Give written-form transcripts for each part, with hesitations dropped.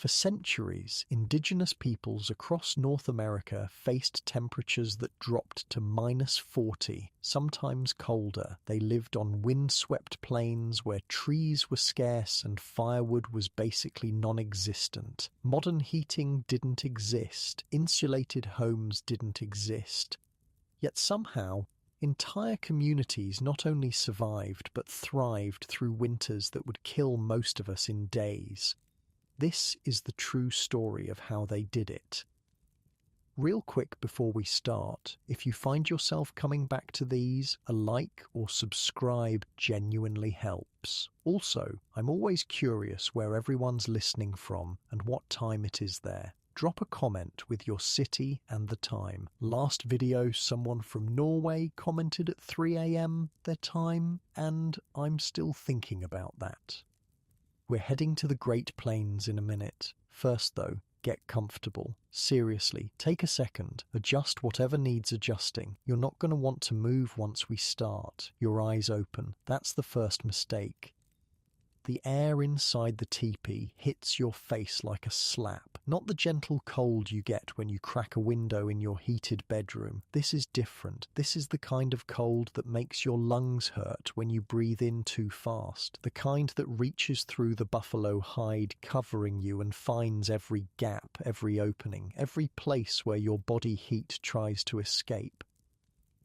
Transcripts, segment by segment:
For centuries, indigenous peoples across North America faced temperatures that dropped to -40, sometimes colder. They lived on windswept plains where trees were scarce and firewood was basically non-existent. Modern heating didn't exist. Insulated homes didn't exist. Yet somehow, entire communities not only survived but thrived through winters that would kill most of us in days. This is the true story of how they did it. Real quick before we start, if you find yourself coming back to these, a like or subscribe genuinely helps. Also, I'm always curious where everyone's listening from and what time it is there. Drop a comment with your city and the time. Last video, someone from Norway commented at 3 a.m. their time, and I'm still thinking about that. We're heading to the Great Plains in a minute. First though, get comfortable. Seriously, take a second, adjust whatever needs adjusting. You're not going to want to move once we start. Your eyes open. That's the first mistake. The air inside the teepee hits your face like a slap. Not the gentle cold you get when you crack a window in your heated bedroom. This is different. This is the kind of cold that makes your lungs hurt when you breathe in too fast. The kind that reaches through the buffalo hide covering you and finds every gap, every opening, every place where your body heat tries to escape.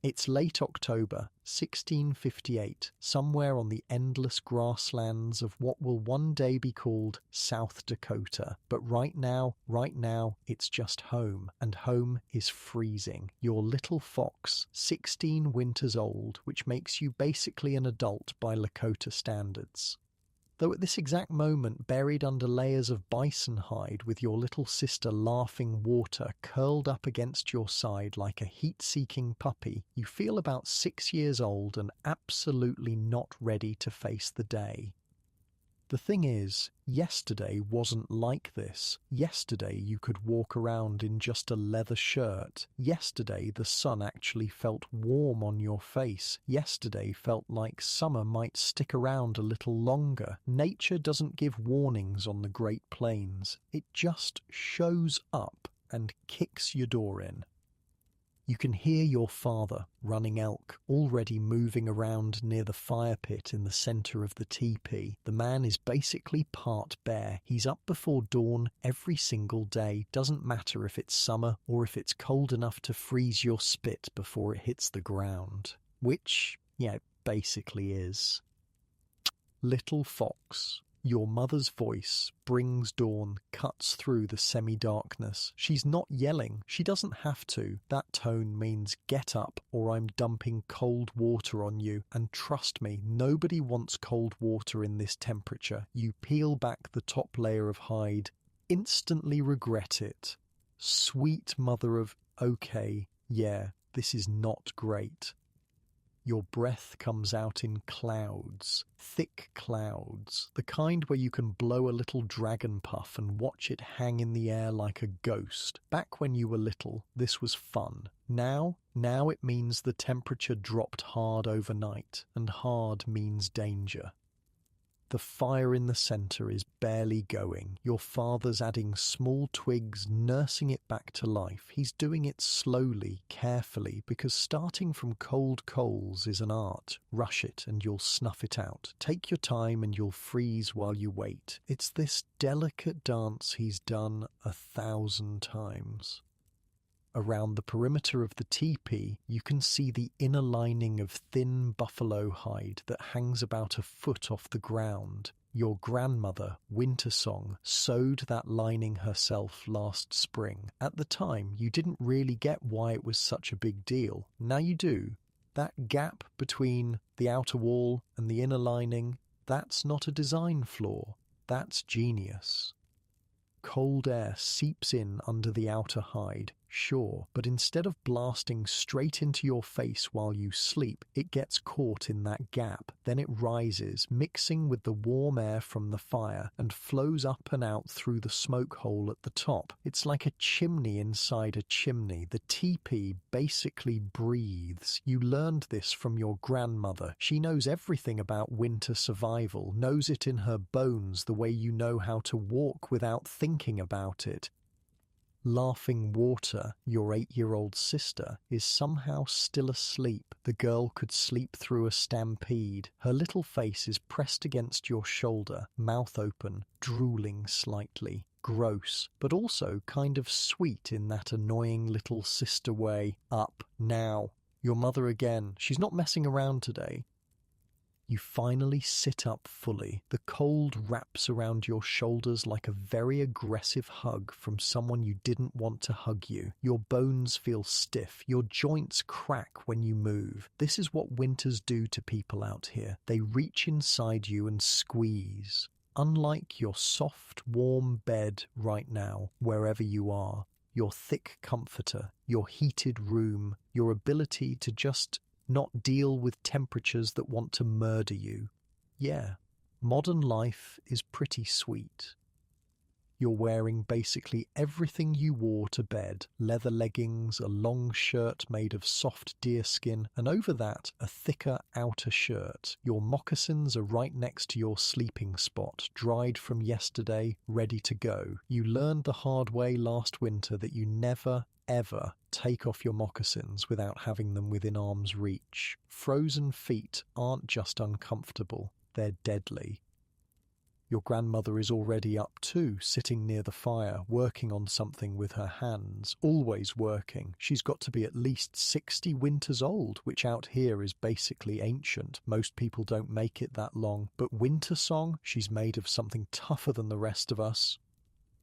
It's late October, 1658, somewhere on the endless grasslands of what will one day be called South Dakota. But right now, it's just home, and home is freezing. Your little fox, 16 winters old, which makes you basically an adult by Lakota standards. Though at this exact moment buried under layers of bison hide with your little sister laughing water curled up against your side like a heat-seeking puppy, you feel about 6 years old and absolutely not ready to face the day. The thing is, yesterday wasn't like this. Yesterday you could walk around in just a leather shirt. Yesterday the sun actually felt warm on your face. Yesterday felt like summer might stick around a little longer. Nature doesn't give warnings on the Great Plains. It just shows up and kicks your door in. You can hear your father, running elk, already moving around near the fire pit in the center of the teepee. The man is basically part bear. He's up before dawn every single day. Doesn't matter if it's summer or if it's cold enough to freeze your spit before it hits the ground. Which, yeah, it basically is. Little fox. Your mother's voice brings dawn, cuts through the semi-darkness. She's not yelling. She doesn't have to. That tone means get up or I'm dumping cold water on you. And trust me, nobody wants cold water in this temperature. You peel back the top layer of hide, instantly regret it. Sweet mother of, okay, yeah, this is not great. Your breath comes out in clouds, thick clouds, the kind where you can blow a little dragon puff and watch it hang in the air like a ghost. Back when you were little, this was fun. Now it means the temperature dropped hard overnight, and hard means danger. The fire in the center is barely going. Your father's adding small twigs, nursing it back to life. He's doing it slowly, carefully, because starting from cold coals is an art. Rush it and you'll snuff it out. Take your time and you'll freeze while you wait. It's this delicate dance he's done 1,000 times. Around the perimeter of the teepee, you can see the inner lining of thin buffalo hide that hangs about a foot off the ground. Your grandmother, Wintersong, sewed that lining herself last spring. At the time, you didn't really get why it was such a big deal. Now you do. That gap between the outer wall and the inner lining, that's not a design flaw. That's genius. Cold air seeps in under the outer hide, sure, but instead of blasting straight into your face while you sleep, it gets caught in that gap. Then it rises, mixing with the warm air from the fire, and flows up and out through the smoke hole at the top. It's like a chimney inside a chimney. The teepee basically breathes. You learned this from your grandmother. She knows everything about winter survival, knows it in her bones the way you know how to walk without thinking about it. Laughing Water, your 8-year-old sister, is somehow still asleep. The girl could sleep through a stampede. Her little face is pressed against your shoulder, mouth open, drooling slightly. Gross, but also kind of sweet in that annoying little sister way. Up, now. Your mother again. She's not messing around today. You finally sit up fully. The cold wraps around your shoulders like a very aggressive hug from someone you didn't want to hug you. Your bones feel stiff. Your joints crack when you move. This is what winters do to people out here. They reach inside you and squeeze. Unlike your soft, warm bed right now, wherever you are, your thick comforter, your heated room, your ability to just not deal with temperatures that want to murder you. Yeah, modern life is pretty sweet. You're wearing basically everything you wore to bed. Leather leggings, a long shirt made of soft deerskin, and over that, a thicker outer shirt. Your moccasins are right next to your sleeping spot, dried from yesterday, ready to go. You learned the hard way last winter that you never, ever take off your moccasins without having them within arm's reach. Frozen feet aren't just uncomfortable, they're deadly. Your grandmother is already up too, sitting near the fire, working on something with her hands, always working. She's got to be at least 60 winters old, which out here is basically ancient. Most people don't make it that long. But Winter Song, she's made of something tougher than the rest of us.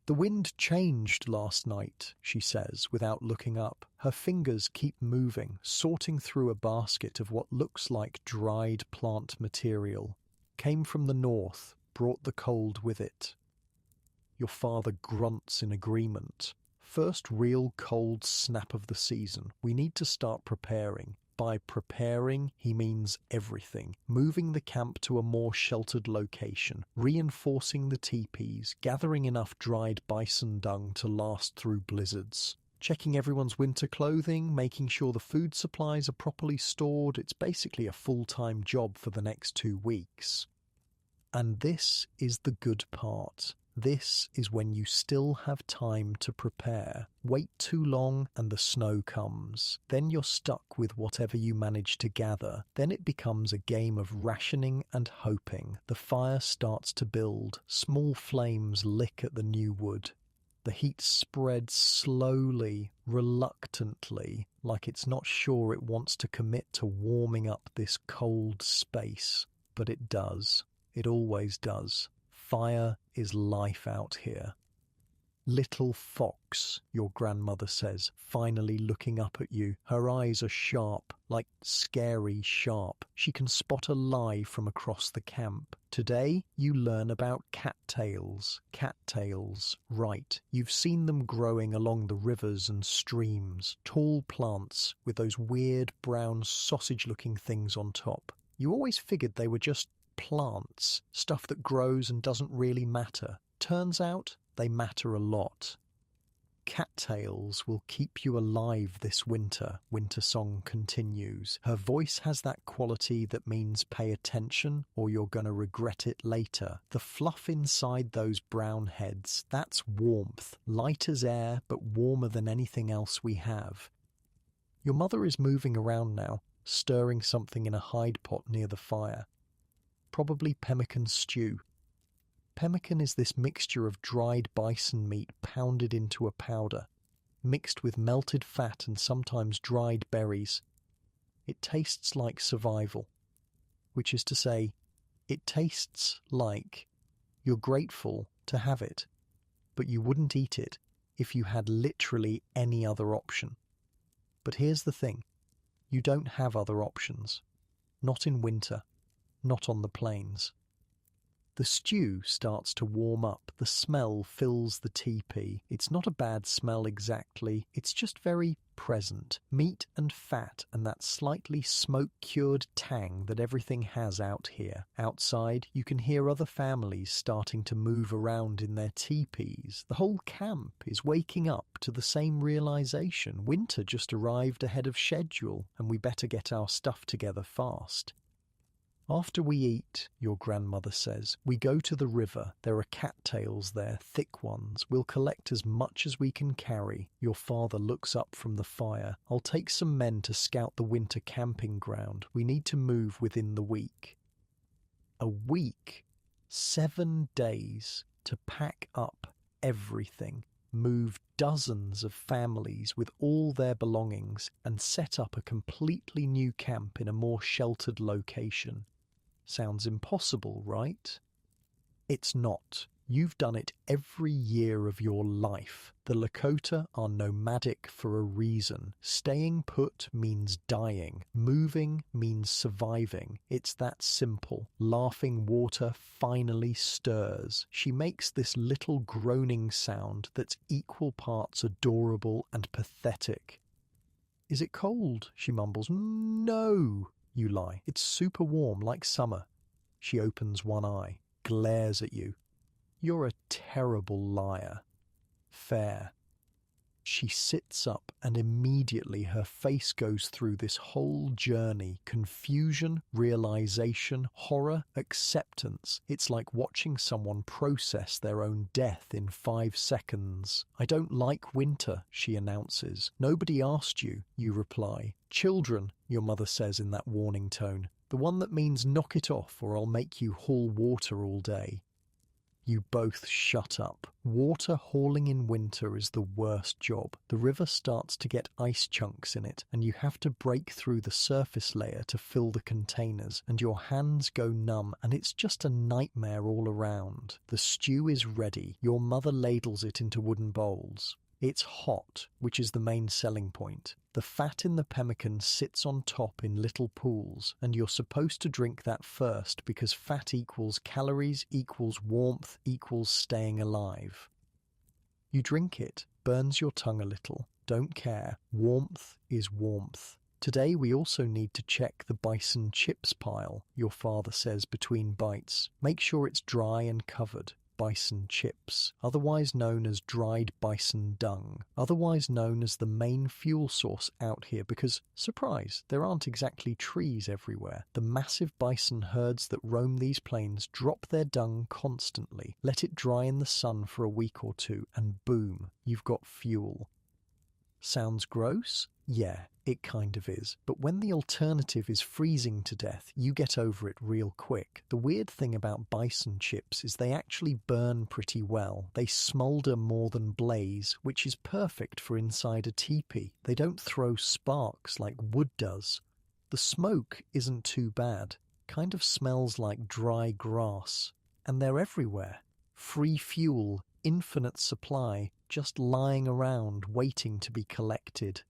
The wind changed last night, she says, without looking up. Her fingers keep moving, sorting through a basket of what looks like dried plant material. Came from the north, brought the cold with it. Your father grunts in agreement. First real cold snap of the season. We need to start preparing. By preparing, he means everything. Moving the camp to a more sheltered location, reinforcing the teepees, gathering enough dried bison dung to last through blizzards. Checking everyone's winter clothing, making sure the food supplies are properly stored. It's basically a full-time job for the next 2 weeks. And this is the good part. This is when you still have time to prepare. Wait too long and the snow comes. Then you're stuck with whatever you manage to gather. Then it becomes a game of rationing and hoping. The fire starts to build. Small flames lick at the new wood. The heat spreads slowly, reluctantly, like it's not sure it wants to commit to warming up this cold space. But it does. It always does. Fire is life out here. Little fox, your grandmother says, finally looking up at you. Her eyes are sharp, like scary sharp. She can spot a lie from across the camp. Today, you learn about cattails. Cattails, right. You've seen them growing along the rivers and streams. Tall plants with those weird brown sausage-looking things on top. You always figured they were just plants, stuff that grows and doesn't really matter. Turns out they matter a lot. Cattails will keep you alive this winter, Winter Song continues. Her voice has that quality that means pay attention or you're gonna regret it later. The fluff inside those brown heads, that's warmth, light as air but warmer than anything else we have. Your mother is moving around now, stirring something in a hide pot near the fire. Probably pemmican stew. Pemmican is this mixture of dried bison meat pounded into a powder, mixed with melted fat and sometimes dried berries. It tastes like survival, which is to say, it tastes like you're grateful to have it, but you wouldn't eat it if you had literally any other option. But here's the thing, you don't have other options. Not in winter. Not on the plains. The stew starts to warm up. The smell fills the teepee. It's not a bad smell exactly. It's just very present. Meat and fat and that slightly smoke-cured tang that everything has out here. Outside, you can hear other families starting to move around in their teepees. The whole camp is waking up to the same realization. Winter just arrived ahead of schedule, and we better get our stuff together fast. After we eat, your grandmother says, we go to the river. There are cattails there, thick ones. We'll collect as much as we can carry. Your father looks up from the fire. I'll take some men to scout the winter camping ground. We need to move within the week. A week? 7 days to pack up everything, move dozens of families with all their belongings, and set up a completely new camp in a more sheltered location. Sounds impossible, right? It's not. You've done it every year of your life. The Lakota are nomadic for a reason. Staying put means dying. Moving means surviving. It's that simple. Laughing Water finally stirs. She makes this little groaning sound that's equal parts adorable and pathetic. Is it cold? She mumbles. No. You lie. It's super warm, like summer. She opens one eye, glares at you. You're a terrible liar. Fair. She sits up, and immediately her face goes through this whole journey. Confusion, realization, horror, acceptance. It's like watching someone process their own death in 5 seconds. I don't like winter, she announces. Nobody asked you, you reply. Children, your mother says in that warning tone. The one that means knock it off or I'll make you haul water all day. You both shut up. Water hauling in winter is the worst job. The river starts to get ice chunks in it, and you have to break through the surface layer to fill the containers, and your hands go numb, and it's just a nightmare all around. The stew is ready. Your mother ladles it into wooden bowls. It's hot, which is the main selling point. The fat in the pemmican sits on top in little pools, and you're supposed to drink that first because fat equals calories equals warmth equals staying alive. You drink it, burns your tongue a little. Don't care. Warmth is warmth. Today we also need to check the bison chips pile, your father says between bites. Make sure it's dry and covered. Bison chips, otherwise known as dried bison dung, otherwise known as the main fuel source out here because, surprise, there aren't exactly trees everywhere. The massive bison herds that roam these plains drop their dung constantly, let it dry in the sun for a week or two, and boom, you've got fuel. Sounds gross? Yeah, it kind of is. But when the alternative is freezing to death, you get over it real quick. The weird thing about bison chips is they actually burn pretty well. They smolder more than blaze, which is perfect for inside a teepee. They don't throw sparks like wood does. The smoke isn't too bad. Kind of smells like dry grass. And they're everywhere. Free fuel, infinite supply, just lying around waiting to be collected.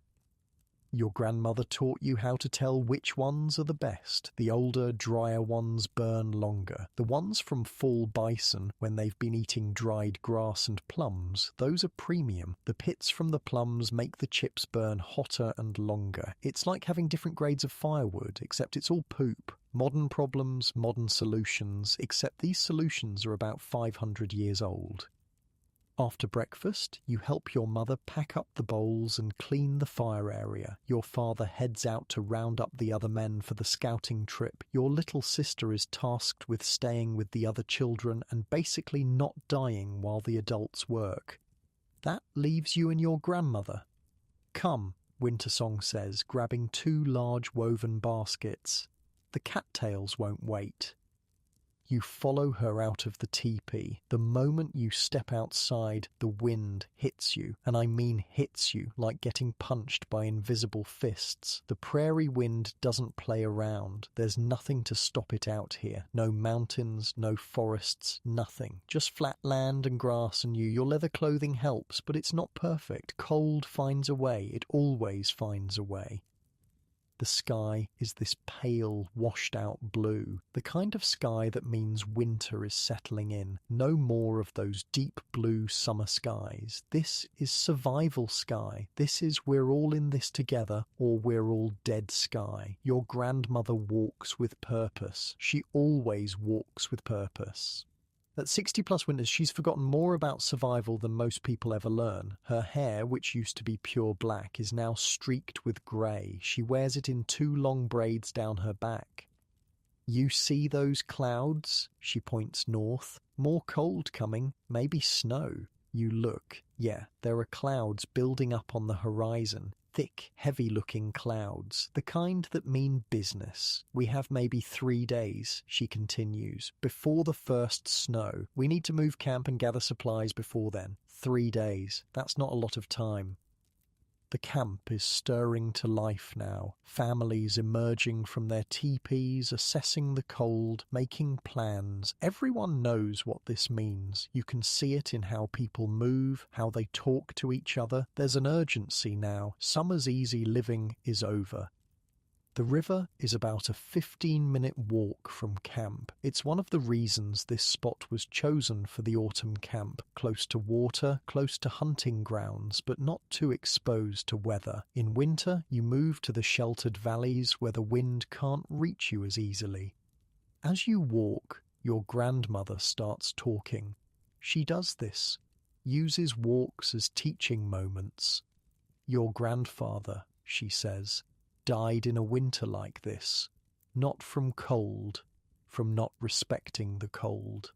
Your grandmother taught you how to tell which ones are the best. The older, drier ones burn longer. The ones from fall bison, when they've been eating dried grass and plums, those are premium. The pits from the plums make the chips burn hotter and longer. It's like having different grades of firewood, except it's all poop. Modern problems, modern solutions, except these solutions are about 500 years old. After breakfast, you help your mother pack up the bowls and clean the fire area. Your father heads out to round up the other men for the scouting trip. Your little sister is tasked with staying with the other children and basically not dying while the adults work. That leaves you and your grandmother. Come, Wintersong says, grabbing 2 large woven baskets. The cattails won't wait. You follow her out of the teepee. The moment you step outside, the wind hits you, and I mean hits you, like getting punched by invisible fists. The prairie wind doesn't play around. There's nothing to stop it out here. No mountains, no forests, nothing. Just flat land and grass and you. Your leather clothing helps, but it's not perfect. Cold finds a way. It always finds a way. The sky is this pale, washed-out blue, the kind of sky that means winter is settling in. No more of those deep blue summer skies. This is survival sky. This is we're all in this together or we're all dead sky. Your grandmother walks with purpose. She always walks with purpose. At 60+ winters, she's forgotten more about survival than most people ever learn. Her hair, which used to be pure black, is now streaked with grey. She wears it in 2 long braids down her back. You see those clouds? She points north. More cold coming, maybe snow. You look. Yeah, there are clouds building up on the horizon. Thick, heavy-looking clouds, the kind that mean business. We have maybe 3 days, she continues, before the first snow. We need to move camp and gather supplies before then. 3 days. That's not a lot of time. The camp is stirring to life now. Families emerging from their teepees, assessing the cold, making plans. Everyone knows what this means. You can see it in how people move, how they talk to each other. There's an urgency now. Summer's easy living is over. The river is about a 15-minute walk from camp. It's one of the reasons this spot was chosen for the autumn camp. Close to water, close to hunting grounds, but not too exposed to weather. In winter, you move to the sheltered valleys where the wind can't reach you as easily. As you walk, your grandmother starts talking. She does this, uses walks as teaching moments. Your grandfather, she says, died in a winter like this, not from cold, from not respecting the cold.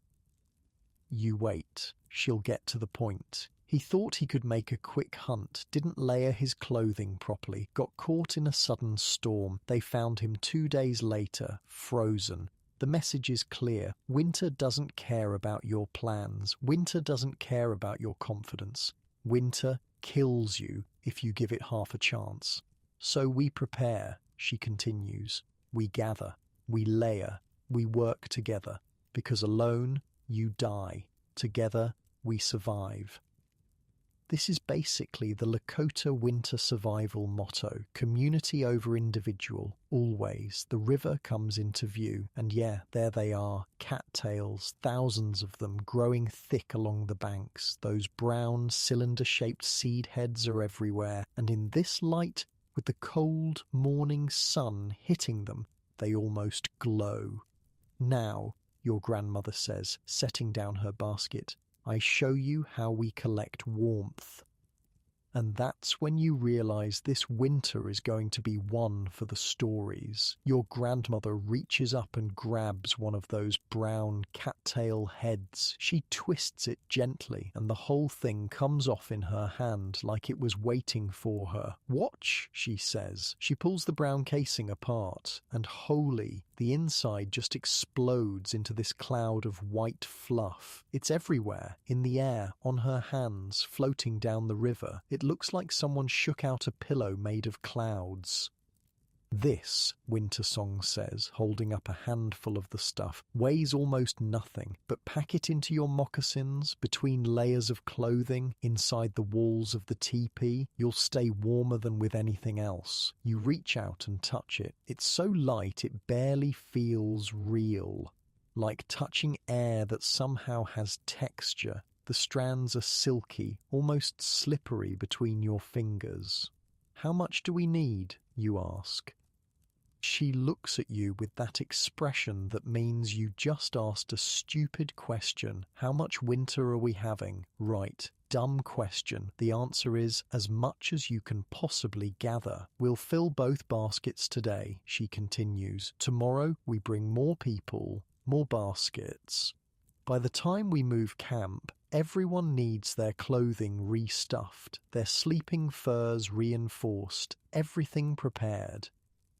You wait. She'll get to the point. He thought he could make a quick hunt, didn't layer his clothing properly, got caught in a sudden storm. They found him 2 days later, frozen. The message is clear. Winter doesn't care about your plans. Winter doesn't care about your confidence. Winter kills you if you give it half a chance. So we prepare, she continues. We gather, we layer, we work together, because alone you die, together we survive. This is basically the Lakota winter survival motto, community over individual, always. The river comes into view, and yeah, there they are, cattails, thousands of them growing thick along the banks. Those brown, cylinder-shaped seed heads are everywhere, and in this light, with the cold morning sun hitting them, they almost glow. Now, your grandmother says, setting down her basket, I show you how we collect warmth. And that's when you realize this winter is going to be one for the stories. Your grandmother reaches up and grabs one of those brown cattail heads. She twists it gently, and the whole thing comes off in her hand like it was waiting for her. Watch, she says. She pulls the brown casing apart, and holy, the inside just explodes into this cloud of white fluff. It's everywhere, in the air, on her hands, floating down the river. It looks like someone shook out a pillow made of clouds. This, Wintersong says, holding up a handful of the stuff, weighs almost nothing, but pack it into your moccasins, between layers of clothing, inside the walls of the teepee, you'll stay warmer than with anything else. You reach out and touch it. It's so light it barely feels real, like touching air that somehow has texture. The strands are silky, almost slippery between your fingers. How much do we need, you ask? She looks at you with that expression that means you just asked a stupid question. How much winter are we having? Right. Dumb question. The answer is as much as you can possibly gather. We'll fill both baskets today, she continues. Tomorrow we bring more people, more baskets. By the time we move camp, everyone needs their clothing restuffed, their sleeping furs reinforced, everything prepared.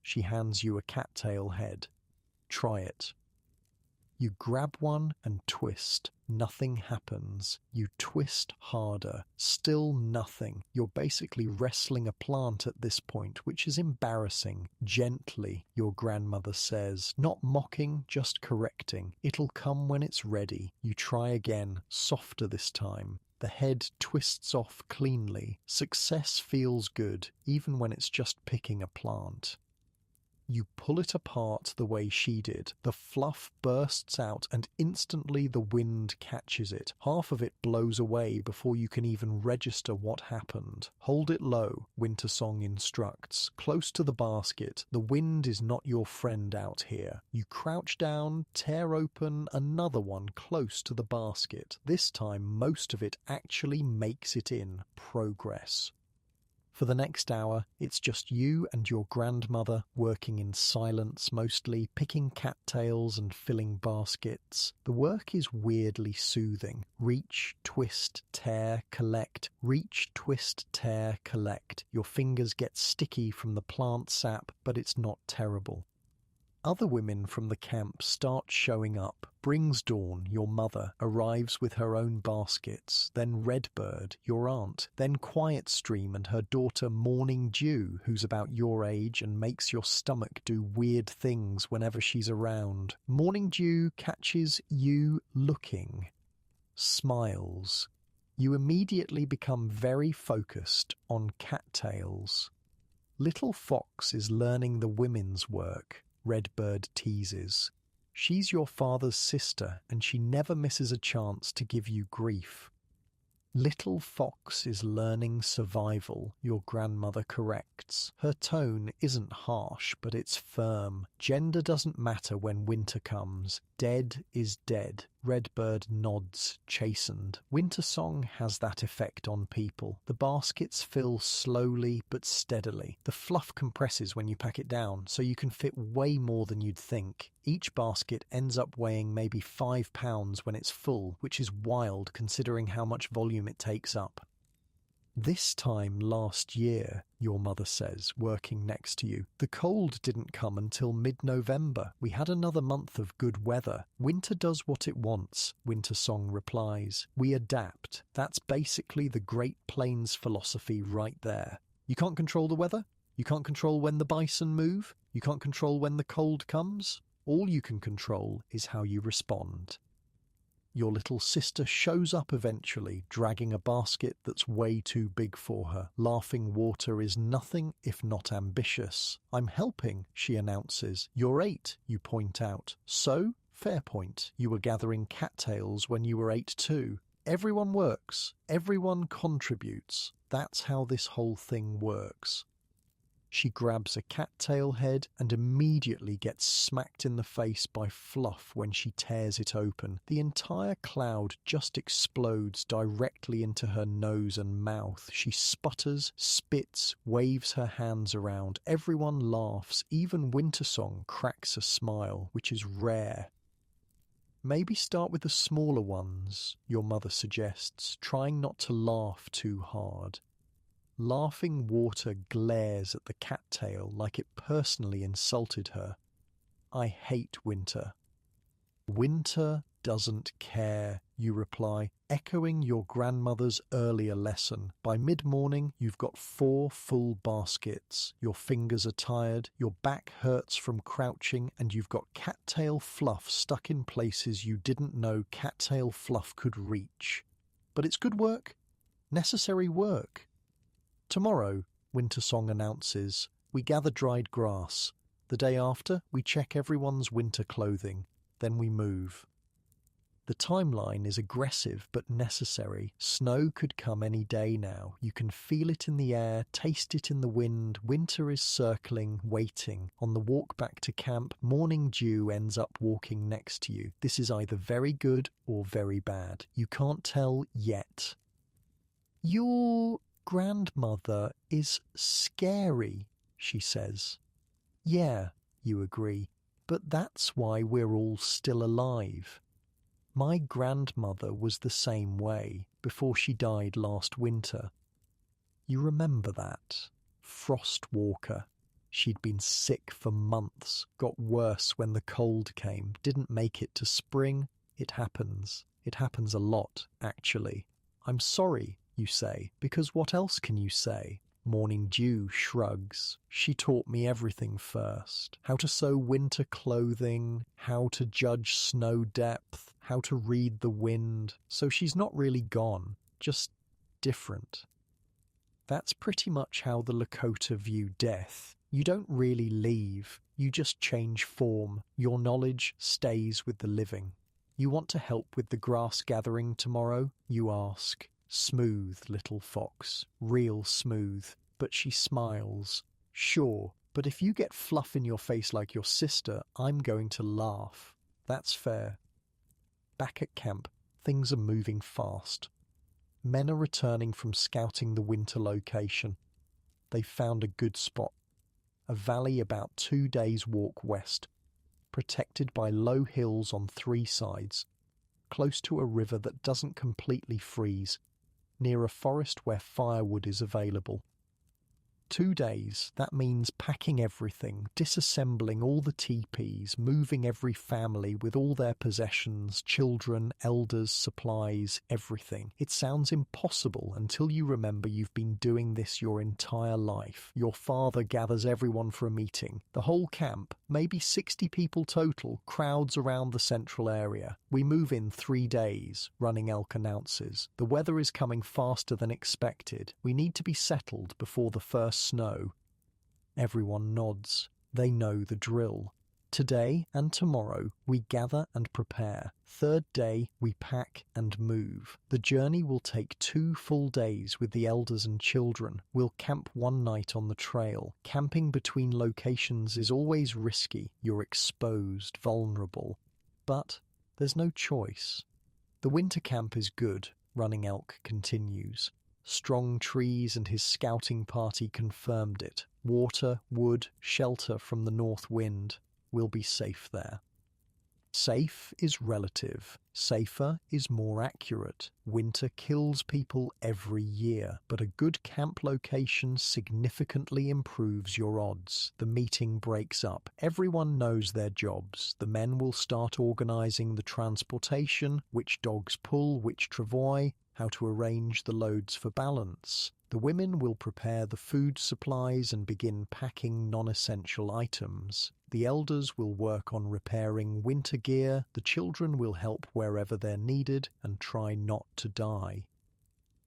She hands you a cattail head. Try it. You grab one and twist. Nothing happens. You twist harder. Still nothing. You're basically wrestling a plant at this point, which is embarrassing. Gently, your grandmother says. Not mocking, just correcting. It'll come when it's ready. You try again, softer this time. The head twists off cleanly. Success feels good, even when it's just picking a plant. You pull it apart the way she did. The fluff bursts out and instantly the wind catches it. Half of it blows away before you can even register what happened. Hold it low, Wintersong instructs. Close to the basket. The wind is not your friend out here. You crouch down, tear open another one close to the basket. This time most of it actually makes it in. Progress. For the next hour, it's just you and your grandmother working in silence mostly, picking cattails and filling baskets. The work is weirdly soothing. Reach, twist, tear, collect. Reach, twist, tear, collect. Your fingers get sticky from the plant sap, but it's not terrible. Other women from the camp start showing up. Brings Dawn, your mother, arrives with her own baskets, then Redbird, your aunt, then Quiet Stream and her daughter Morning Dew, who's about your age and makes your stomach do weird things whenever she's around. Morning Dew catches you looking. Smiles. You immediately become very focused on cattails. Little Fox is learning the women's work. Redbird teases. She's your father's sister, and she never misses a chance to give you grief. Little Fox is learning survival, your grandmother corrects. Her tone isn't harsh, but it's firm. Gender doesn't matter when winter comes. Dead is dead. Redbird nods, chastened. Wintersong has that effect on people. The baskets fill slowly but steadily. The fluff compresses when you pack it down, so you can fit way more than you'd think. Each basket ends up weighing maybe 5 pounds when it's full, which is wild considering how much volume it takes up. This time last year, your mother says, working next to you, the cold didn't come until mid-November. We had another month of good weather. Winter does what it wants, Wintersong replies. We adapt. That's basically the Great Plains philosophy right there. You can't control the weather? You can't control when the bison move? You can't control when the cold comes? All you can control is how you respond. Your little sister shows up eventually, dragging a basket that's way too big for her. Laughing Water is nothing if not ambitious. I'm helping, she announces. You're 8, you point out. So, fair point. You were gathering cattails when you were 8 too. Everyone works. Everyone contributes. That's how this whole thing works. She grabs a cattail head and immediately gets smacked in the face by Fluff when she tears it open. The entire cloud just explodes directly into her nose and mouth. She sputters, spits, waves her hands around. Everyone laughs. Even Wintersong cracks a smile, which is rare. Maybe start with the smaller ones, your mother suggests, trying not to laugh too hard. Laughing Water glares at the cattail like it personally insulted her. I hate winter. Winter doesn't care, you reply, echoing your grandmother's earlier lesson. By mid-morning, you've got 4 full baskets. Your fingers are tired, your back hurts from crouching, and you've got cattail fluff stuck in places you didn't know cattail fluff could reach. But it's good work. Necessary work. Tomorrow, Wintersong announces, we gather dried grass. The day after, we check everyone's winter clothing. Then we move. The timeline is aggressive but necessary. Snow could come any day now. You can feel it in the air, taste it in the wind. Winter is circling, waiting. On the walk back to camp, Morning Dew ends up walking next to you. This is either very good or very bad. You can't tell yet. Your grandmother is scary, she says. Yeah, you agree, but that's why we're all still alive. My grandmother was the same way before she died last winter. You remember that? Frostwalker. She'd been sick for months, got worse when the cold came, didn't make it to spring. It happens. It happens a lot, actually. I'm sorry, you say, because what else can you say? Morning Dew shrugs. She taught me everything first. How to sew winter clothing, how to judge snow depth, how to read the wind. So she's not really gone, just different. That's pretty much how the Lakota view death. You don't really leave. You just change form. Your knowledge stays with the living. You want to help with the grass gathering tomorrow? You ask. Smooth little fox, real smooth. But she smiles. Sure, but if you get fluff in your face like your sister, I'm going to laugh. That's fair. Back at camp, things are moving fast. Men are returning from scouting the winter location. They found a good spot. A valley about 2 days' walk west, protected by low hills on 3 sides, close to a river that doesn't completely freeze, near a forest where firewood is available. 2 days, that means packing everything, disassembling all the teepees, moving every family with all their possessions, children, elders, supplies, everything. It sounds impossible until you remember you've been doing this your entire life. Your father gathers everyone for a meeting. The whole camp, maybe 60 people total, crowds around the central area. We move in 3 days, Running Elk announces. The weather is coming faster than expected. We need to be settled before the first snow. Everyone nods. They know the drill. Today and tomorrow we gather and prepare. 3rd day we pack and move. The journey will take 2 full days with the elders and children. We'll camp 1 night on the trail. Camping between locations is always risky. You're exposed, vulnerable. But there's no choice. The winter camp is good, Running Elk continues. Strong trees and his scouting party confirmed it. Water, wood, shelter from the north wind. We'll be safe there. Safe is relative. Safer is more accurate. Winter kills people every year, but a good camp location significantly improves your odds. The meeting breaks up. Everyone knows their jobs. The men will start organizing the transportation, which dogs pull, which travois, how to arrange the loads for balance. The women will prepare the food supplies and begin packing non-essential items. The elders will work on repairing winter gear. The children will help wherever they're needed and try not to die.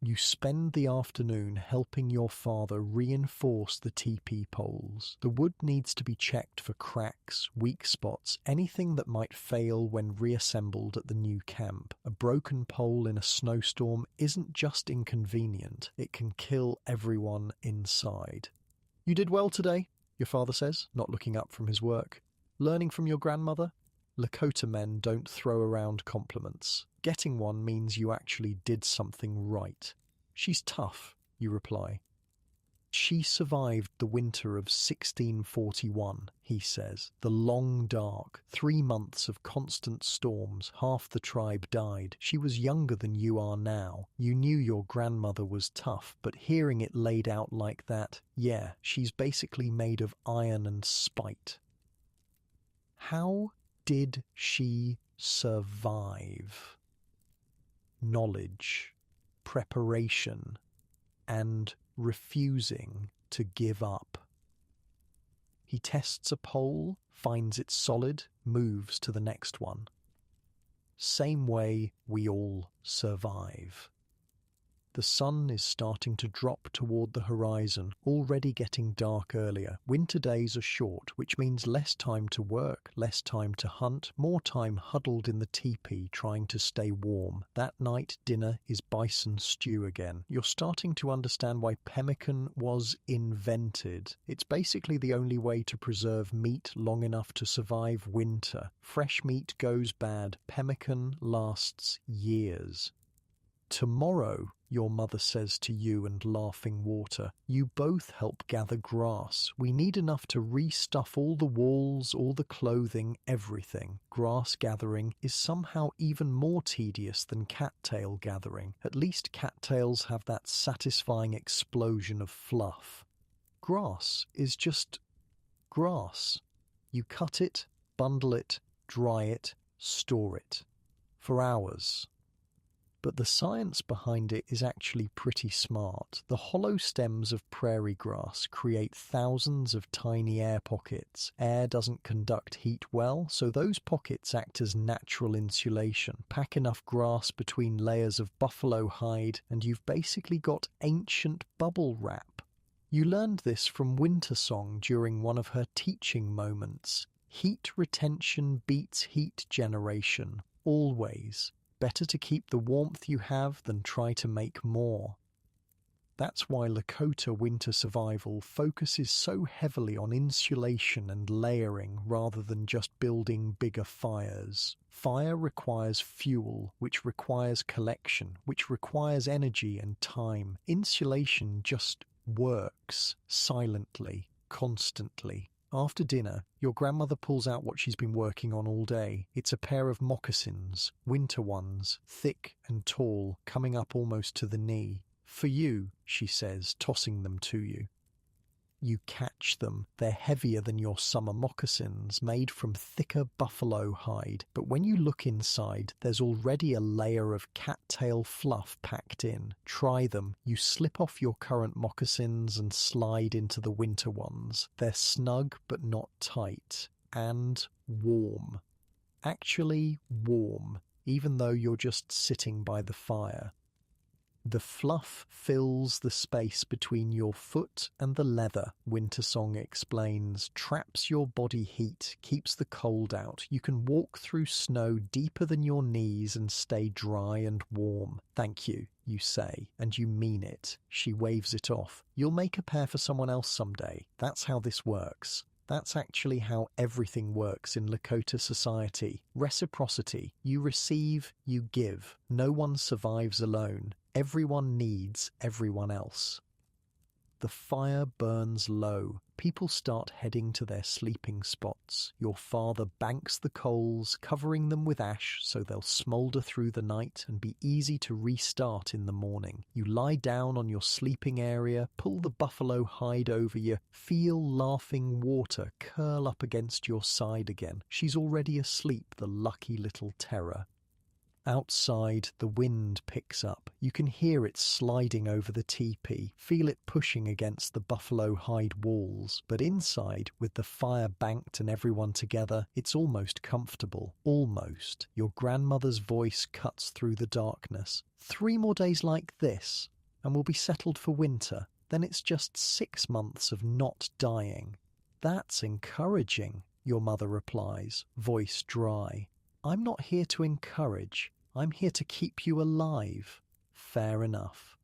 You spend the afternoon helping your father reinforce the teepee poles. The wood needs to be checked for cracks, weak spots, anything that might fail when reassembled at the new camp. A broken pole in a snowstorm isn't just inconvenient, it can kill everyone inside. You did well today, your father says, not looking up from his work. Learning from your grandmother? Lakota men don't throw around compliments. Getting one means you actually did something right. She's tough, you reply. She survived the winter of 1641, he says. The long dark, 3 months of constant storms, half the tribe died. She was younger than you are now. You knew your grandmother was tough, but hearing it laid out like that, yeah, she's basically made of iron and spite. How did she survive? Knowledge, preparation, and refusing to give up. He tests a pole, finds it solid, moves to the next one. Same way we all survive. The sun is starting to drop toward the horizon, already getting dark earlier. Winter days are short, which means less time to work, less time to hunt, more time huddled in the teepee trying to stay warm. That night dinner is bison stew again. You're starting to understand why pemmican was invented. It's basically the only way to preserve meat long enough to survive winter. Fresh meat goes bad. Pemmican lasts years. Tomorrow, your mother says to you and Laughing Water, you both help gather grass. We need enough to restuff all the walls, all the clothing, everything. Grass gathering is somehow even more tedious than cattail gathering. At least cattails have that satisfying explosion of fluff. Grass is just grass. You cut it, bundle it, dry it, store it. For hours. But the science behind it is actually pretty smart. The hollow stems of prairie grass create thousands of tiny air pockets. Air doesn't conduct heat well, so those pockets act as natural insulation. Pack enough grass between layers of buffalo hide, and you've basically got ancient bubble wrap. You learned this from Wintersong during one of her teaching moments. Heat retention beats heat generation, always. Better to keep the warmth you have than try to make more. That's why Lakota winter survival focuses so heavily on insulation and layering rather than just building bigger fires. Fire requires fuel, which requires collection, which requires energy and time. Insulation just works silently, constantly. After dinner, your grandmother pulls out what she's been working on all day. It's a pair of moccasins, winter ones, thick and tall, coming up almost to the knee. For you, she says, tossing them to you. You catch them. They're heavier than your summer moccasins, made from thicker buffalo hide. But when you look inside, there's already a layer of cattail fluff packed in. Try them. You slip off your current moccasins and slide into the winter ones. They're snug but not tight. And warm. Actually warm, even though you're just sitting by the fire. The fluff fills the space between your foot and the leather, Wintersong explains, traps your body heat, keeps the cold out. You can walk through snow deeper than your knees and stay dry and warm. Thank you, you say, and you mean it. She waves it off. You'll make a pair for someone else someday. That's how this works. That's actually how everything works in Lakota society. Reciprocity. You receive, you give. No one survives alone. Everyone needs everyone else. The fire burns low. People start heading to their sleeping spots. Your father banks the coals, covering them with ash so they'll smoulder through the night and be easy to restart in the morning. You lie down on your sleeping area, pull the buffalo hide over you, feel laughing water curl up against your side again. She's already asleep, the lucky little terror. Outside, the wind picks up. You can hear it sliding over the teepee, feel it pushing against the buffalo hide walls. But inside, with the fire banked and everyone together, it's almost comfortable. Almost. Your grandmother's voice cuts through the darkness. 3 more days like this, and we'll be settled for winter. Then it's just 6 months of not dying. That's encouraging, your mother replies, voice dry. I'm not here to encourage. I'm here to keep you alive. Fair enough.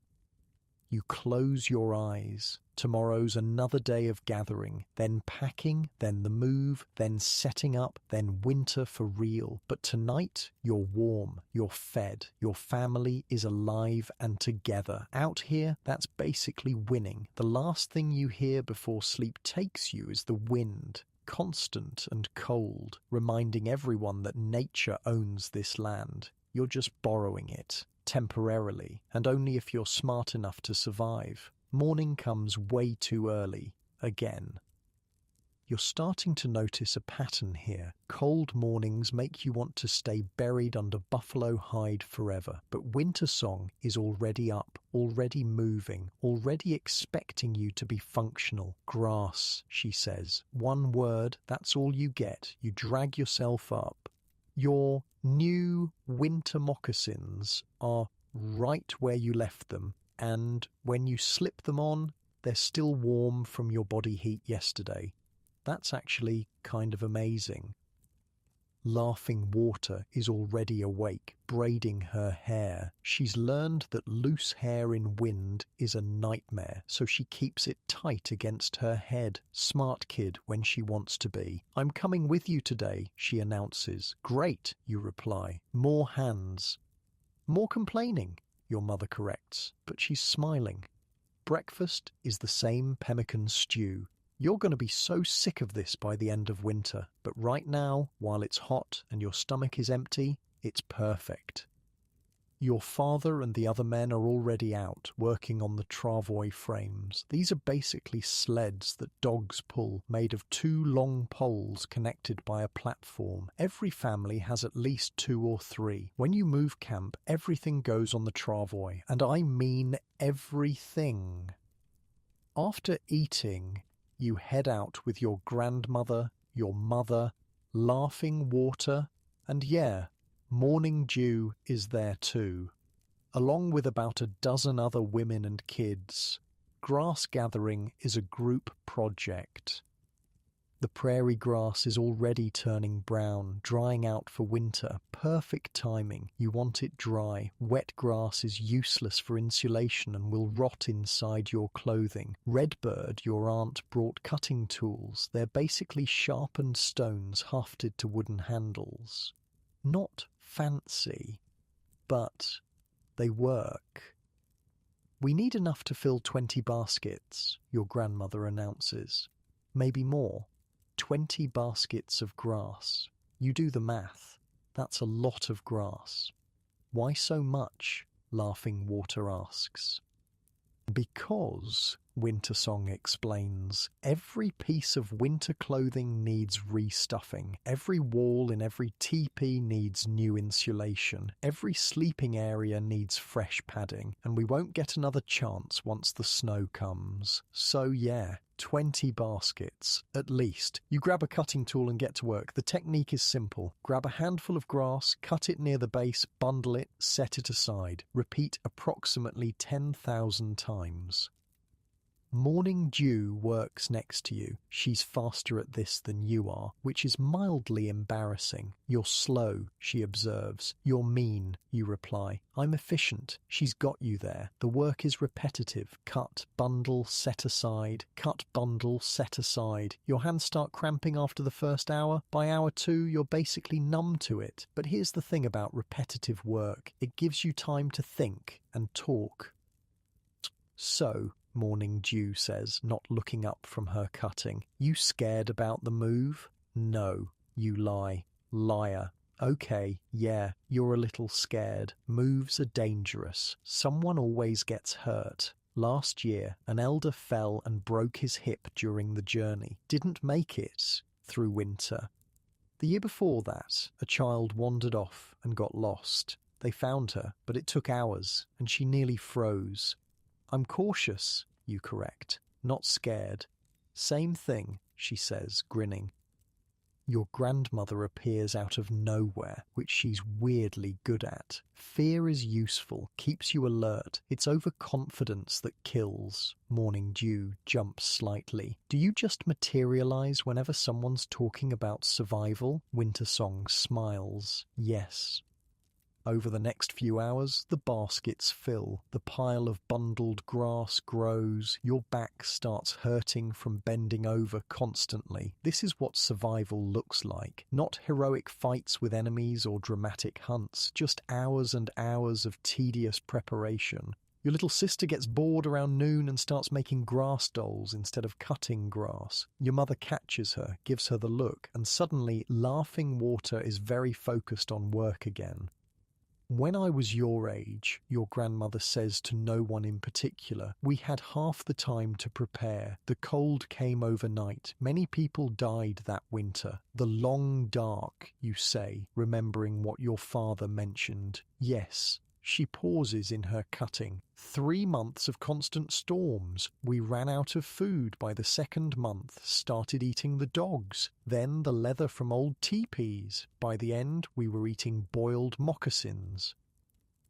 You close your eyes. Tomorrow's another day of gathering, then packing, then the move, then setting up, then winter for real. But tonight, you're warm, you're fed, your family is alive and together. Out here, that's basically winning. The last thing you hear before sleep takes you is the wind. Constant and cold, reminding everyone that nature owns this land. You're just borrowing it, temporarily, and only if you're smart enough to survive. Morning comes way too early, again. You're starting to notice a pattern here. Cold mornings make you want to stay buried under buffalo hide forever. But Wintersong is already up, already moving, already expecting you to be functional. Grass, she says. One word, that's all you get. You drag yourself up. Your new winter moccasins are right where you left them, and when you slip them on, they're still warm from your body heat yesterday. That's actually kind of amazing. Laughing Water is already awake, braiding her hair. She's learned that loose hair in wind is a nightmare, so she keeps it tight against her head. Smart kid when she wants to be. I'm coming with you today, she announces. Great, you reply. More hands. More complaining, your mother corrects, but she's smiling. Breakfast is the same pemmican stew. You're going to be so sick of this by the end of winter, but right now, while it's hot and your stomach is empty, it's perfect. Your father and the other men are already out, working on the travois frames. These are basically sleds that dogs pull, made of 2 long poles connected by a platform. Every family has at least 2 or 3. When you move camp, everything goes on the travois, and I mean everything. After eating, you head out with your grandmother, your mother, Laughing Water, and Morning Dew is there too, along with about a dozen other women and kids. Grass gathering is a group project. The prairie grass is already turning brown, drying out for winter. Perfect timing. You want it dry. Wet grass is useless for insulation and will rot inside your clothing. Redbird, your aunt, brought cutting tools. They're basically sharpened stones hafted to wooden handles. Not fancy, but they work. We need enough to fill 20 baskets, your grandmother announces. Maybe more. 20 baskets of grass. You do the math. That's a lot of grass. Why so much? Laughing Water asks. Because, Wintersong explains, every piece of winter clothing needs restuffing. Every wall in every teepee needs new insulation. Every sleeping area needs fresh padding. And we won't get another chance once the snow comes. So yeah, 20 baskets, at least. You grab a cutting tool and get to work. The technique is simple. Grab a handful of grass, cut it near the base, bundle it, set it aside. Repeat approximately 10,000 times. Morning Dew works next to you. She's faster at this than you are, which is mildly embarrassing. You're slow, she observes. You're mean, you reply. I'm efficient. She's got you there. The work is repetitive. Cut, bundle, set aside. Cut, bundle, set aside. Your hands start cramping after the first hour. By hour 2, you're basically numb to it. But here's the thing about repetitive work. It gives you time to think and talk. So, Morning Dew says, not looking up from her cutting. You scared about the move? No, you lie. Liar. Okay, yeah, you're a little scared. Moves are dangerous. Someone always gets hurt. Last year, an elder fell and broke his hip during the journey. Didn't make it through winter. The year before that, a child wandered off and got lost. They found her, but it took hours, and she nearly froze. I'm cautious, you correct, not scared. Same thing, she says, grinning. Your grandmother appears out of nowhere, which she's weirdly good at. Fear is useful, keeps you alert. It's overconfidence that kills. Morning Dew jumps slightly. Do you just materialize whenever someone's talking about survival? Wintersong smiles. Yes. Over the next few hours, the baskets fill. The pile of bundled grass grows. Your back starts hurting from bending over constantly. This is what survival looks like. Not heroic fights with enemies or dramatic hunts, just hours and hours of tedious preparation. Your little sister gets bored around noon and starts making grass dolls instead of cutting grass. Your mother catches her, gives her the look, and suddenly Laughing Water is very focused on work again. When I was your age, your grandmother says to no one in particular, we had half the time to prepare. The cold came overnight. Many people died that winter. The long dark, you say, remembering what your father mentioned. Yes. She pauses in her cutting. 3 months of constant storms. We ran out of food by the 2nd month, started eating the dogs. Then the leather from old teepees. By the end, we were eating boiled moccasins.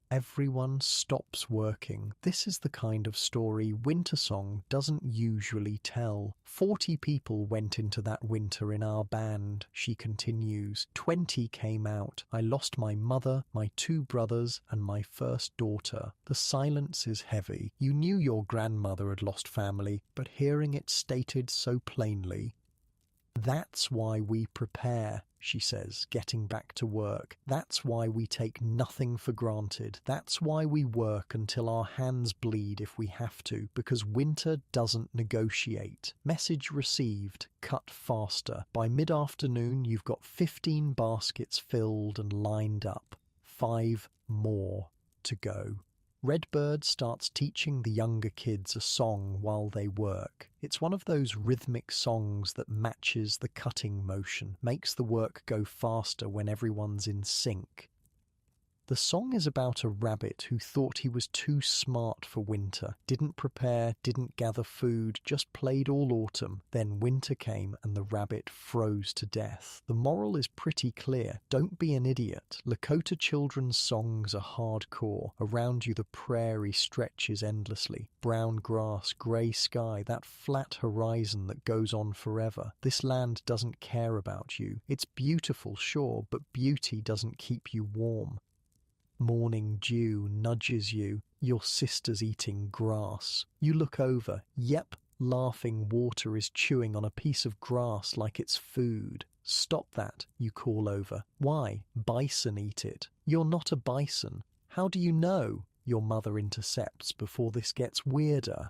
Everyone stops working. This is the kind of story Wintersong doesn't usually tell. 40 people went into that winter in our band, she continues. 20 came out. I lost my mother, my 2 brothers, and my first daughter. The silence is heavy. You knew your grandmother had lost family, but hearing it stated so plainly. That's why we prepare, she says, getting back to work. That's why we take nothing for granted. That's why we work until our hands bleed if we have to, because winter doesn't negotiate. Message received. Cut faster. By mid-afternoon, you've got 15 baskets filled and lined up. 5 more to go. Redbird starts teaching the younger kids a song while they work. It's one of those rhythmic songs that matches the cutting motion, makes the work go faster when everyone's in sync. The song is about a rabbit who thought he was too smart for winter, didn't prepare, didn't gather food, just played all autumn. Then winter came and the rabbit froze to death. The moral is pretty clear. Don't be an idiot. Lakota children's songs are hardcore. Around you the prairie stretches endlessly. Brown grass, grey sky, that flat horizon that goes on forever. This land doesn't care about you. It's beautiful, sure, but beauty doesn't keep you warm. Morning dew nudges you, your sister's eating grass. You look over, yep, laughing water is chewing on a piece of grass like it's food. Stop that, you call over. Why? Bison eat it. You're not a bison. How do you know? Your mother intercepts before this gets weirder.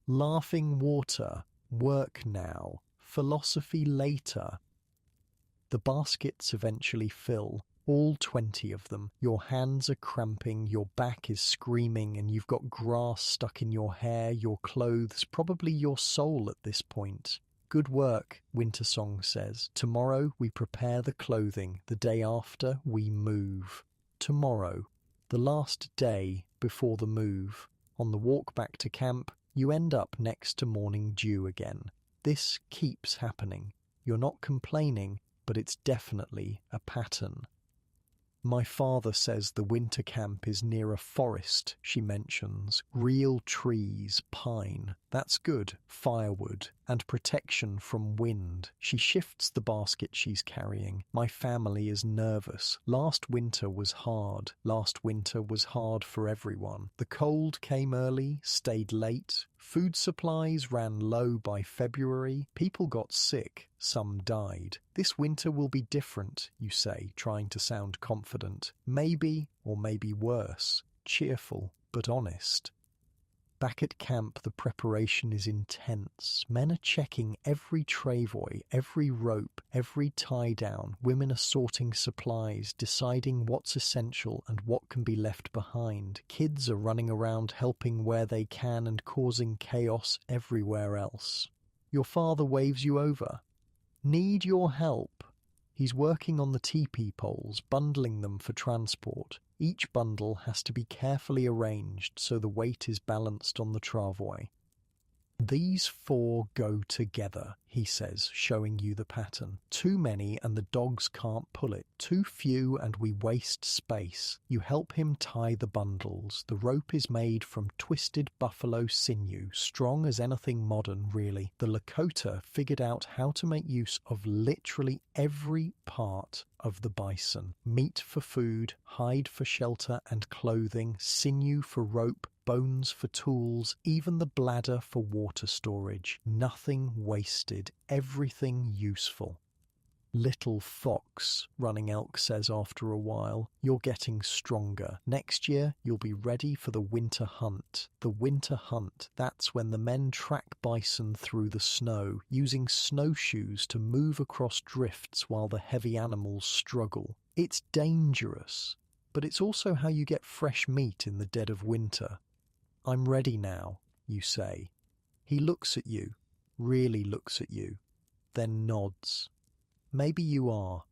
Laughing water, work now, philosophy later. The baskets eventually fill. All 20 of them. Your hands are cramping, your back is screaming, and you've got grass stuck in your hair, your clothes, probably your soul at this point. Good work, Wintersong says. Tomorrow we prepare the clothing. The day after we move. Tomorrow. The last day before the move. On the walk back to camp, you end up next to morning dew again. This keeps happening. You're not complaining, but it's definitely a pattern. My father says the winter camp is near a forest, she mentions. Real trees, pine. That's good, firewood, and protection from wind. She shifts the basket she's carrying. My family is nervous. Last winter was hard. Last winter was hard for everyone. The cold came early, stayed late. Food supplies ran low by February. People got sick. Some died. This winter will be different, you say, trying to sound confident. Maybe, or maybe worse. Cheerful, but honest. Back at camp, the preparation is intense. Men are checking every travoy, every rope, every tie-down. Women are sorting supplies, deciding what's essential and what can be left behind. Kids are running around helping where they can and causing chaos everywhere else. Your father waves you over. Need your help. He's working on the teepee poles, bundling them for transport. Each bundle has to be carefully arranged so the weight is balanced on the travoy. These 4 go together, he says, showing you the pattern. Too many and the dogs can't pull it. Too few and we waste space. You help him tie the bundles. The rope is made from twisted buffalo sinew, strong as anything modern, really. The Lakota figured out how to make use of literally every part of the bison. Meat for food, hide for shelter and clothing, sinew for rope, bones for tools, even the bladder for water storage. Nothing wasted, everything useful. Little fox, Running Elk says after a while, you're getting stronger. Next year, you'll be ready for the winter hunt. The winter hunt, that's when the men track bison through the snow, using snowshoes to move across drifts while the heavy animals struggle. It's dangerous, but it's also how you get fresh meat in the dead of winter. I'm ready now, you say. He looks at you, really looks at you, then nods. Maybe you are.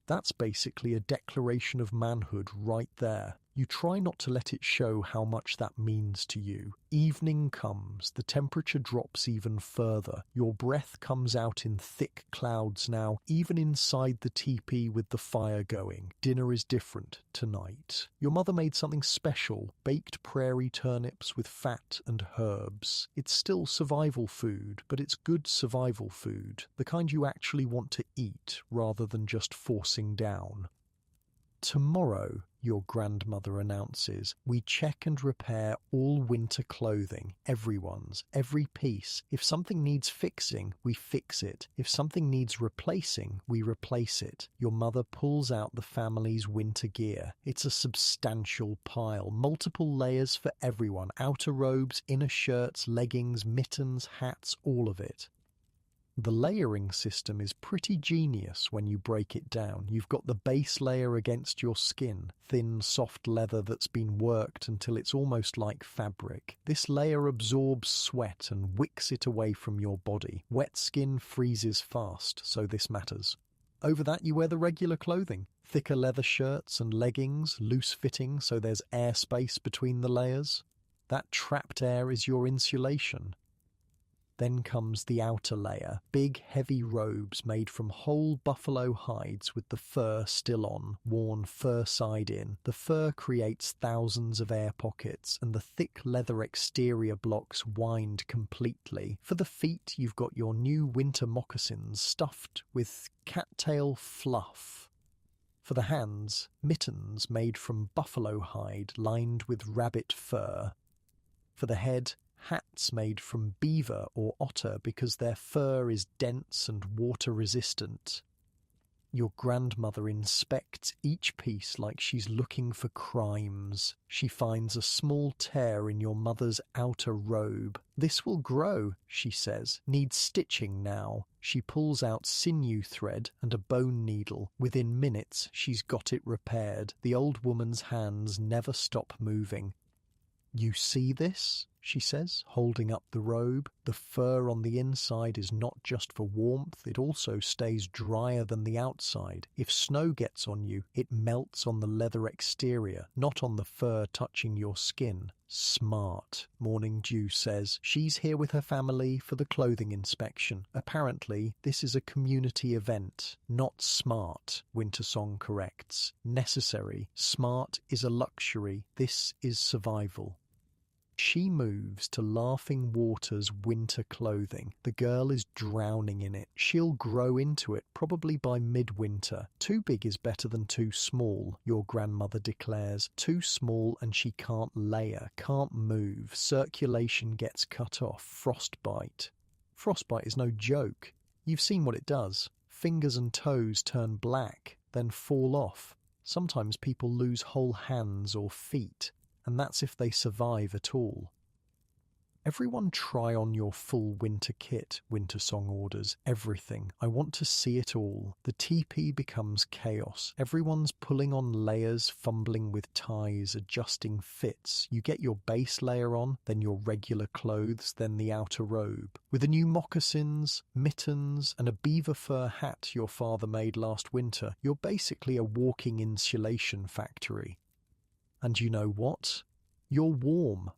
That's basically a declaration of manhood right there. You try not to let it show how much that means to you. Evening comes, the temperature drops even further. Your breath comes out in thick clouds now, even inside the teepee with the fire going. Dinner is different tonight. Your mother made something special, baked prairie turnips with fat and herbs. It's still survival food, but it's good survival food, the kind you actually want to eat rather than just forcing down. Tomorrow, your grandmother announces, we check and repair all winter clothing, everyone's, every piece. If something needs fixing, we fix it. If something needs replacing, we replace it. Your mother pulls out the family's winter gear. It's a substantial pile, multiple layers for everyone, outer robes, inner shirts, leggings, mittens, hats, all of it. The layering system is pretty genius when you break it down. You've got the base layer against your skin, thin, soft leather that's been worked until it's almost like fabric. This layer absorbs sweat and wicks it away from your body. Wet skin freezes fast, so this matters. Over that you wear the regular clothing. Thicker leather shirts and leggings, loose-fitting so there's airspace between the layers. That trapped air is your insulation. Then comes the outer layer, big heavy robes made from whole buffalo hides with the fur still on, worn fur side in. The fur creates thousands of air pockets, and the thick leather exterior blocks wind completely. For the feet, you've got your new winter moccasins stuffed with cattail fluff. For the hands, mittens made from buffalo hide lined with rabbit fur. For the head, hats made from beaver or otter because their fur is dense and water-resistant. Your grandmother inspects each piece like she's looking for crimes. She finds a small tear in your mother's outer robe. "This will grow," she says. "Needs stitching now." She pulls out sinew thread and a bone needle. Within minutes, she's got it repaired. The old woman's hands never stop moving. "You see this?" she says, holding up the robe. "The fur on the inside is not just for warmth, it also stays drier than the outside. If snow gets on you, it melts on the leather exterior, not on the fur touching your skin." "Smart," Morning Dew says. She's here with her family for the clothing inspection. Apparently, this is a community event. Not smart, Wintersong corrects. Necessary. Smart is a luxury. This is survival. She moves to Laughing Water's winter clothing. The girl is drowning in it. She'll grow into it probably by midwinter. Too big is better than too small, your grandmother declares. Too small and she can't layer, can't move. Circulation gets cut off. Frostbite. Frostbite is no joke. You've seen what it does. Fingers and toes turn black, then fall off. Sometimes people lose whole hands or feet. And that's if they survive at all. "Everyone try on your full winter kit," Wintersong orders. "Everything. I want to see it all." The teepee becomes chaos. Everyone's pulling on layers, fumbling with ties, adjusting fits. You get your base layer on, then your regular clothes, then the outer robe. With the new moccasins, mittens, and a beaver fur hat your father made last winter, you're basically a walking insulation factory. And you know what? You're warm.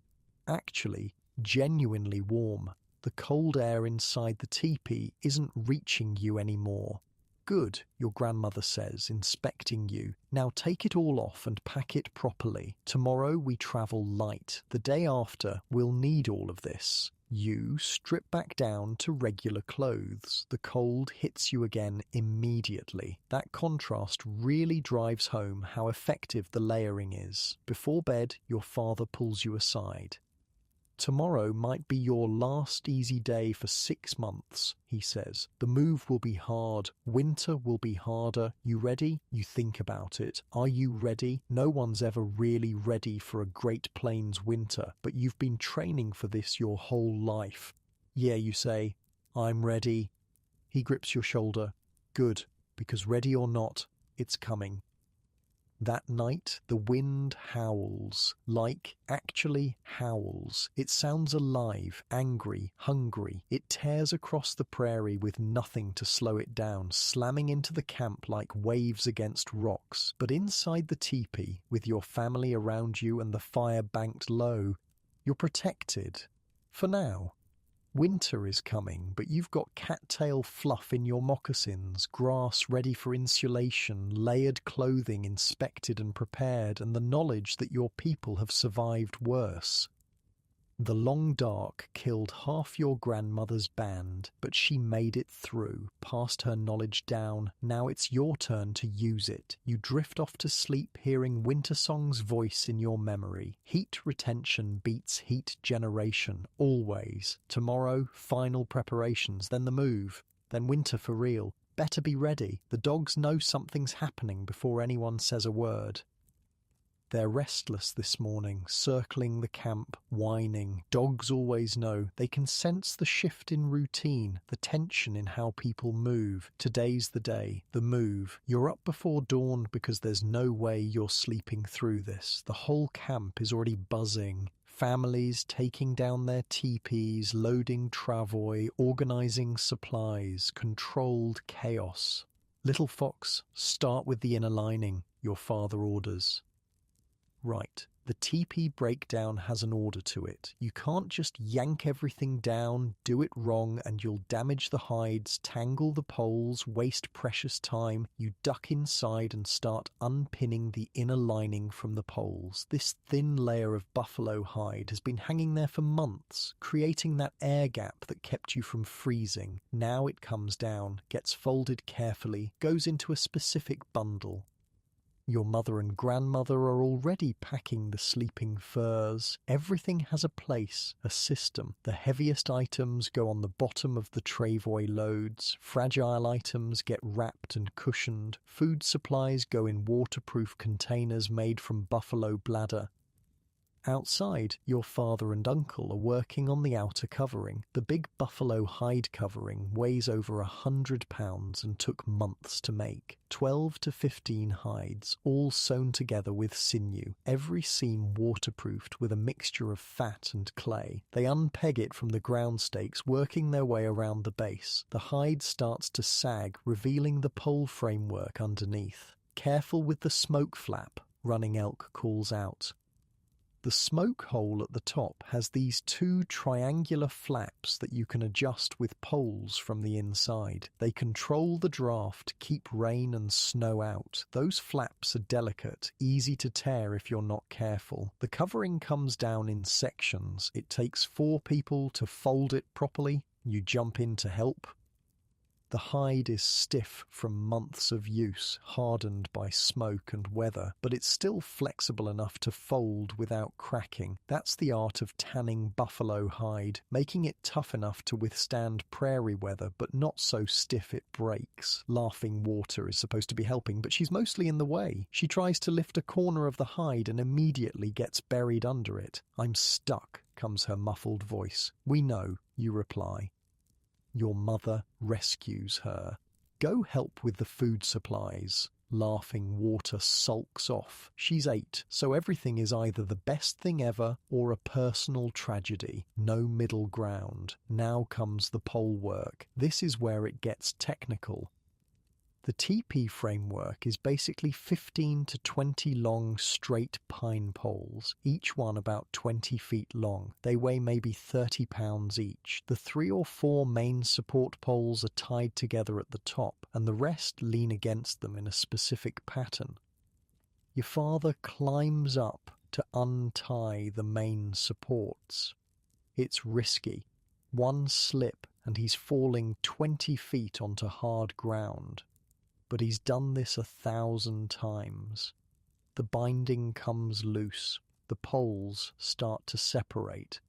Actually, genuinely warm. The cold air inside the teepee isn't reaching you anymore. "Good," your grandmother says, inspecting you. "Now take it all off and pack it properly. Tomorrow we travel light. The day after, we'll need all of this." You strip back down to regular clothes. The cold hits you again immediately. That contrast really drives home how effective the layering is. Before bed, your father pulls you aside. "Tomorrow might be your last easy day for 6 months, he says. "The move will be hard. Winter will be harder. You ready? You think about it. Are you ready? No one's ever really ready for a Great Plains winter, but you've been training for this your whole life." "Yeah," you say. "I'm ready." He grips your shoulder. "Good, because ready or not, it's coming." That night, the wind howls. Actually howls. It sounds alive, angry, hungry. It tears across the prairie with nothing to slow it down, slamming into the camp like waves against rocks. But inside the teepee, with your family around you and the fire banked low, you're protected. For now. Winter is coming, but you've got cattail fluff in your moccasins, grass ready for insulation, layered clothing inspected and prepared, and the knowledge that your people have survived worse. The long dark killed half your grandmother's band, but she made it through, passed her knowledge down. Now it's your turn to use it. You drift off to sleep hearing Wintersong's voice in your memory. Heat retention beats heat generation, always. Tomorrow, final preparations, then the move, then winter for real. Better be ready. The dogs know something's happening before anyone says a word. They're restless this morning, circling the camp, whining. Dogs always know. They can sense the shift in routine, the tension in how people move. Today's the day, the move. You're up before dawn because there's no way you're sleeping through this. The whole camp is already buzzing. Families taking down their teepees, loading travois, organising supplies, controlled chaos. Little fox, start with the inner lining, your father orders. Right, the teepee breakdown has an order to it. You can't just yank everything down, do it wrong, and you'll damage the hides, tangle the poles, waste precious time. You duck inside and start unpinning the inner lining from the poles. This thin layer of buffalo hide has been hanging there for months, creating that air gap that kept you from freezing. Now it comes down, gets folded carefully, goes into a specific bundle. Your mother and grandmother are already packing the sleeping furs. Everything has a place, a system. The heaviest items go on the bottom of the travoy loads. Fragile items get wrapped and cushioned. Food supplies go in waterproof containers made from buffalo bladder. Outside, your father and uncle are working on the outer covering. The big buffalo hide covering weighs over 100 pounds and took months to make. 12 to 15 hides, all sewn together with sinew, every seam waterproofed with a mixture of fat and clay. They unpeg it from the ground stakes, working their way around the base. The hide starts to sag, revealing the pole framework underneath. Careful with the smoke flap, Running Elk calls out. The smoke hole at the top has these two triangular flaps that you can adjust with poles from the inside. They control the draft, keep rain and snow out. Those flaps are delicate, easy to tear if you're not careful. The covering comes down in sections. It takes 4 people to fold it properly. You jump in to help. The hide is stiff from months of use, hardened by smoke and weather, but it's still flexible enough to fold without cracking. That's the art of tanning buffalo hide, making it tough enough to withstand prairie weather, but not so stiff it breaks. Laughing Water is supposed to be helping, but she's mostly in the way. She tries to lift a corner of the hide and immediately gets buried under it. "I'm stuck," comes her muffled voice. "We know," you reply. Your mother rescues her. "Go help with the food supplies." Laughing Water sulks off. She's 8, so everything is either the best thing ever or a personal tragedy. No middle ground. Now comes the pole work. This is where it gets technical. The teepee framework is basically 15 to 20 long straight pine poles, each one about 20 feet long. They weigh maybe 30 pounds each. The 3 or 4 main support poles are tied together at the top, and the rest lean against them in a specific pattern. Your father climbs up to untie the main supports. It's risky. One slip and he's falling 20 feet onto hard ground. But he's done this 1,000 times. The binding comes loose. The poles start to separate.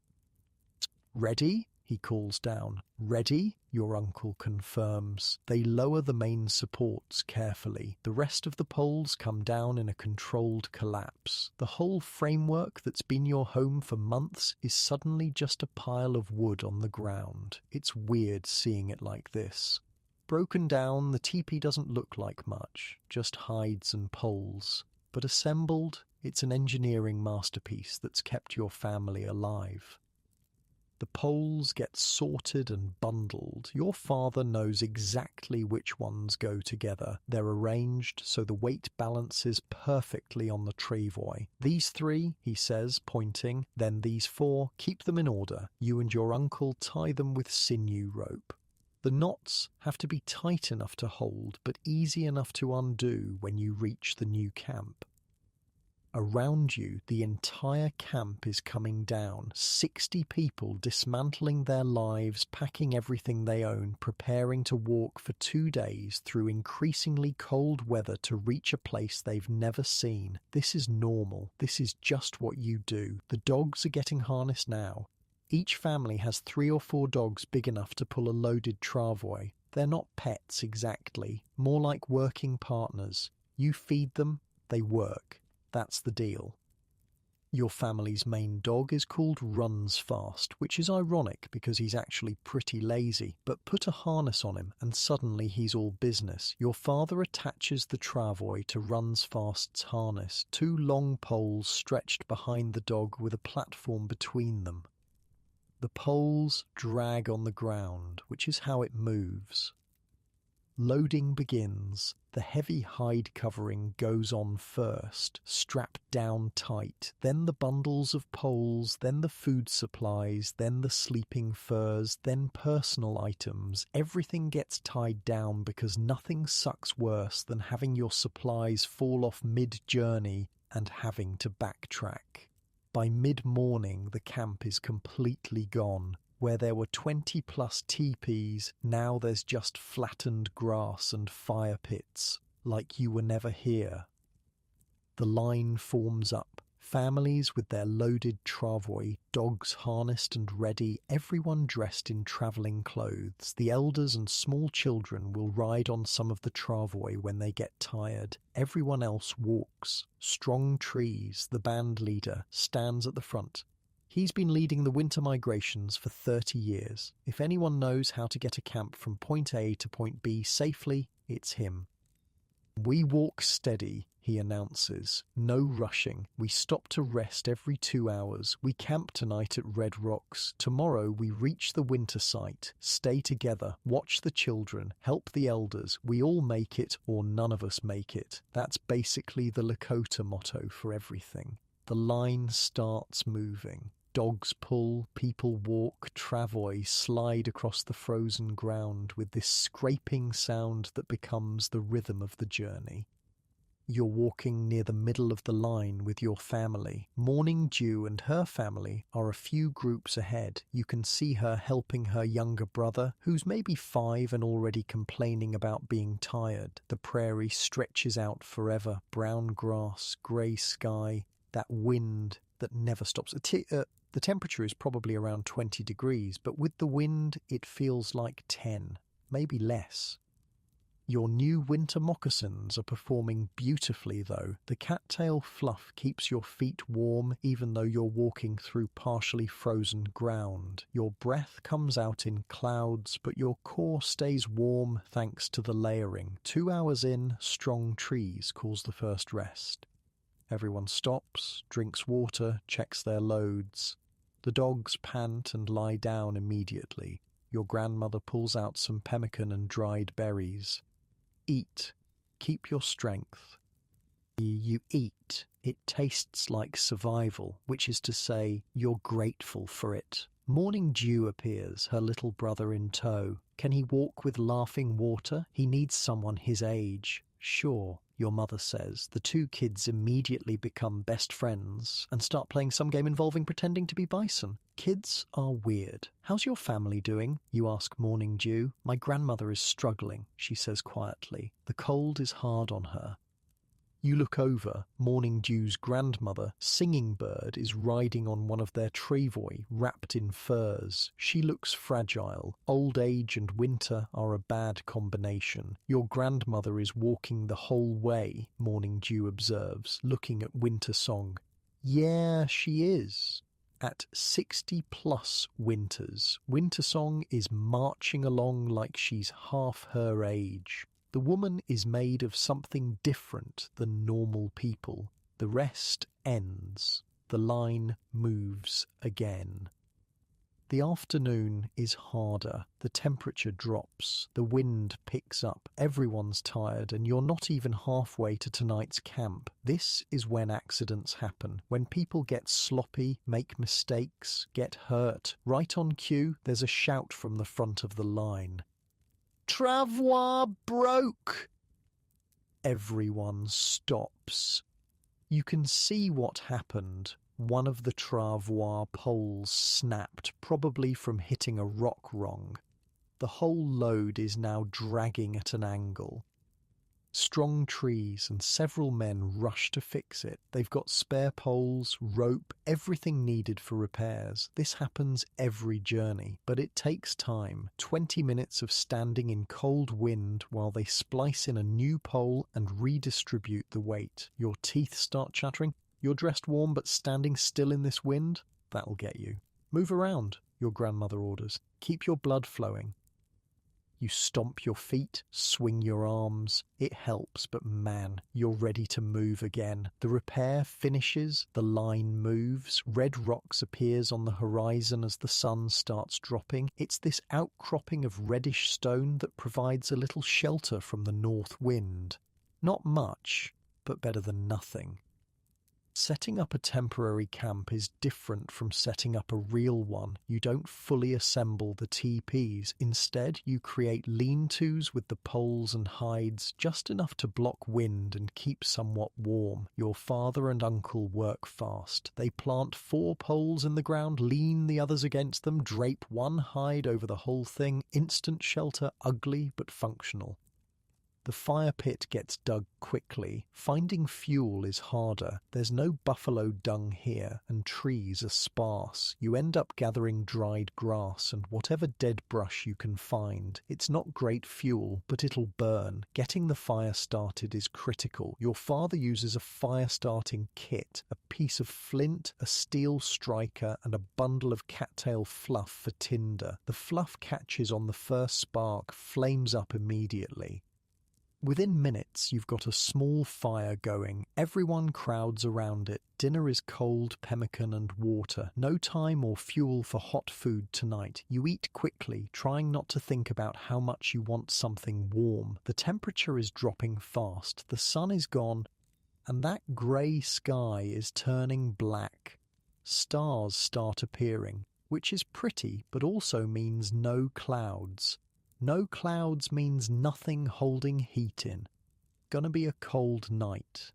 "Ready?" he calls down. "Ready?" your uncle confirms. They lower the main supports carefully. The rest of the poles come down in a controlled collapse. The whole framework that's been your home for months is suddenly just a pile of wood on the ground. It's weird seeing it like this. Broken down, the teepee doesn't look like much, just hides and poles. But assembled, it's an engineering masterpiece that's kept your family alive. The poles get sorted and bundled. Your father knows exactly which ones go together. They're arranged so the weight balances perfectly on the travoy. "These 3, he says, pointing, "then these 4, keep them in order. You and your uncle tie them with sinew rope." The knots have to be tight enough to hold, but easy enough to undo when you reach the new camp. Around you, the entire camp is coming down. 60 people dismantling their lives, packing everything they own, preparing to walk for 2 days through increasingly cold weather to reach a place they've never seen. This is normal. This is just what you do. The dogs are getting harnessed now. Each family has 3 or 4 dogs big enough to pull a loaded travoy. They're not pets exactly, more like working partners. You feed them, they work. That's the deal. Your family's main dog is called Runs Fast, which is ironic because he's actually pretty lazy. But put a harness on him and suddenly he's all business. Your father attaches the travoy to Runs Fast's harness, 2 long poles stretched behind the dog with a platform between them. The poles drag on the ground, which is how it moves. Loading begins. The heavy hide covering goes on first, strapped down tight, then the bundles of poles, then the food supplies, then the sleeping furs, then personal items. Everything gets tied down because nothing sucks worse than having your supplies fall off mid-journey and having to backtrack. By mid-morning, the camp is completely gone. Where there were 20+ teepees, now there's just flattened grass and fire pits, like you were never here. The line forms up. Families with their loaded travois, dogs harnessed and ready, everyone dressed in travelling clothes. The elders and small children will ride on some of the travois when they get tired. Everyone else walks. Strong Trees, the band leader, stands at the front. He's been leading the winter migrations for 30 years. If anyone knows how to get a camp from point A to point B safely, it's him. "We walk steady," he announces. "No rushing. We stop to rest every 2 hours. We camp tonight at Red Rocks. Tomorrow we reach the winter site. Stay together. Watch the children. Help the elders. We all make it or none of us make it." That's basically the Lakota motto for everything. The line starts moving. Dogs pull, people walk, travois slide across the frozen ground with this scraping sound that becomes the rhythm of the journey. You're walking near the middle of the line with your family. Morning Dew and her family are a few groups ahead. You can see her helping her younger brother, who's maybe 5 and already complaining about being tired. The prairie stretches out forever. Brown grass, grey sky, that wind that never stops. The temperature is probably around 20 degrees, but with the wind it feels like 10, maybe less. Your new winter moccasins are performing beautifully though. The cattail fluff keeps your feet warm even though you're walking through partially frozen ground. Your breath comes out in clouds, but your core stays warm thanks to the layering. 2 hours in, Strong Trees calls the first rest. Everyone stops, drinks water, checks their loads. The dogs pant and lie down immediately. Your grandmother pulls out some pemmican and dried berries. Eat. Keep your strength. You eat. It tastes like survival, which is to say, you're grateful for it. Morning Dew appears, her little brother in tow. Can he walk with laughing water? He needs someone his age. Sure, your mother says. The two kids immediately become best friends and start playing some game involving pretending to be bison. Kids are weird. "How's your family doing?" you ask Morning Dew. "My grandmother is struggling," she says quietly. The cold is hard on her. You look over. Morning Dew's grandmother, Singing Bird, is riding on one of their travois, wrapped in furs. She looks fragile. Old age and winter are a bad combination. Your grandmother is walking the whole way, Morning Dew observes, looking at Winter Song. Yeah, she is. At 60+ winters, Winter Song is marching along like she's half her age. The woman is made of something different than normal people. The rest ends. The line moves again. The afternoon is harder. The temperature drops. The wind picks up. Everyone's tired, and you're not even halfway to tonight's camp. This is when accidents happen. When people get sloppy, make mistakes, get hurt. Right on cue, there's a shout from the front of the line. "Travois broke!" Everyone stops. You can see what happened. One of the travois poles snapped, probably from hitting a rock wrong. The whole load is now dragging at an angle. Strong Trees and several men rush to fix it. They've got spare poles, rope, everything needed for repairs. This happens every journey, but it takes time. 20 minutes of standing in cold wind while they splice in a new pole and redistribute the weight. Your teeth start chattering. You're dressed warm but standing still in this wind? That'll get you. Move around, your grandmother orders. Keep your blood flowing. You stomp your feet, swing your arms. It helps, but man, you're ready to move again. The repair finishes, the line moves, red rocks appears on the horizon as the sun starts dropping. It's this outcropping of reddish stone that provides a little shelter from the north wind. Not much, but better than nothing. Setting up a temporary camp is different from setting up a real one. You don't fully assemble the teepees. Instead, you create lean-tos with the poles and hides, just enough to block wind and keep somewhat warm. Your father and uncle work fast. They plant 4 poles in the ground, lean the others against them, drape one hide over the whole thing. Instant shelter, ugly but functional. The fire pit gets dug quickly. Finding fuel is harder. There's no buffalo dung here, and trees are sparse. You end up gathering dried grass and whatever dead brush you can find. It's not great fuel, but it'll burn. Getting the fire started is critical. Your father uses a fire-starting kit, a piece of flint, a steel striker, and a bundle of cattail fluff for tinder. The fluff catches on the first spark, flames up immediately. Within minutes, you've got a small fire going. Everyone crowds around it. Dinner is cold pemmican and water. No time or fuel for hot food tonight. You eat quickly, trying not to think about how much you want something warm. The temperature is dropping fast. The sun is gone, and that grey sky is turning black. Stars start appearing, which is pretty, but also means no clouds. No clouds means nothing holding heat in. Gonna be a cold night.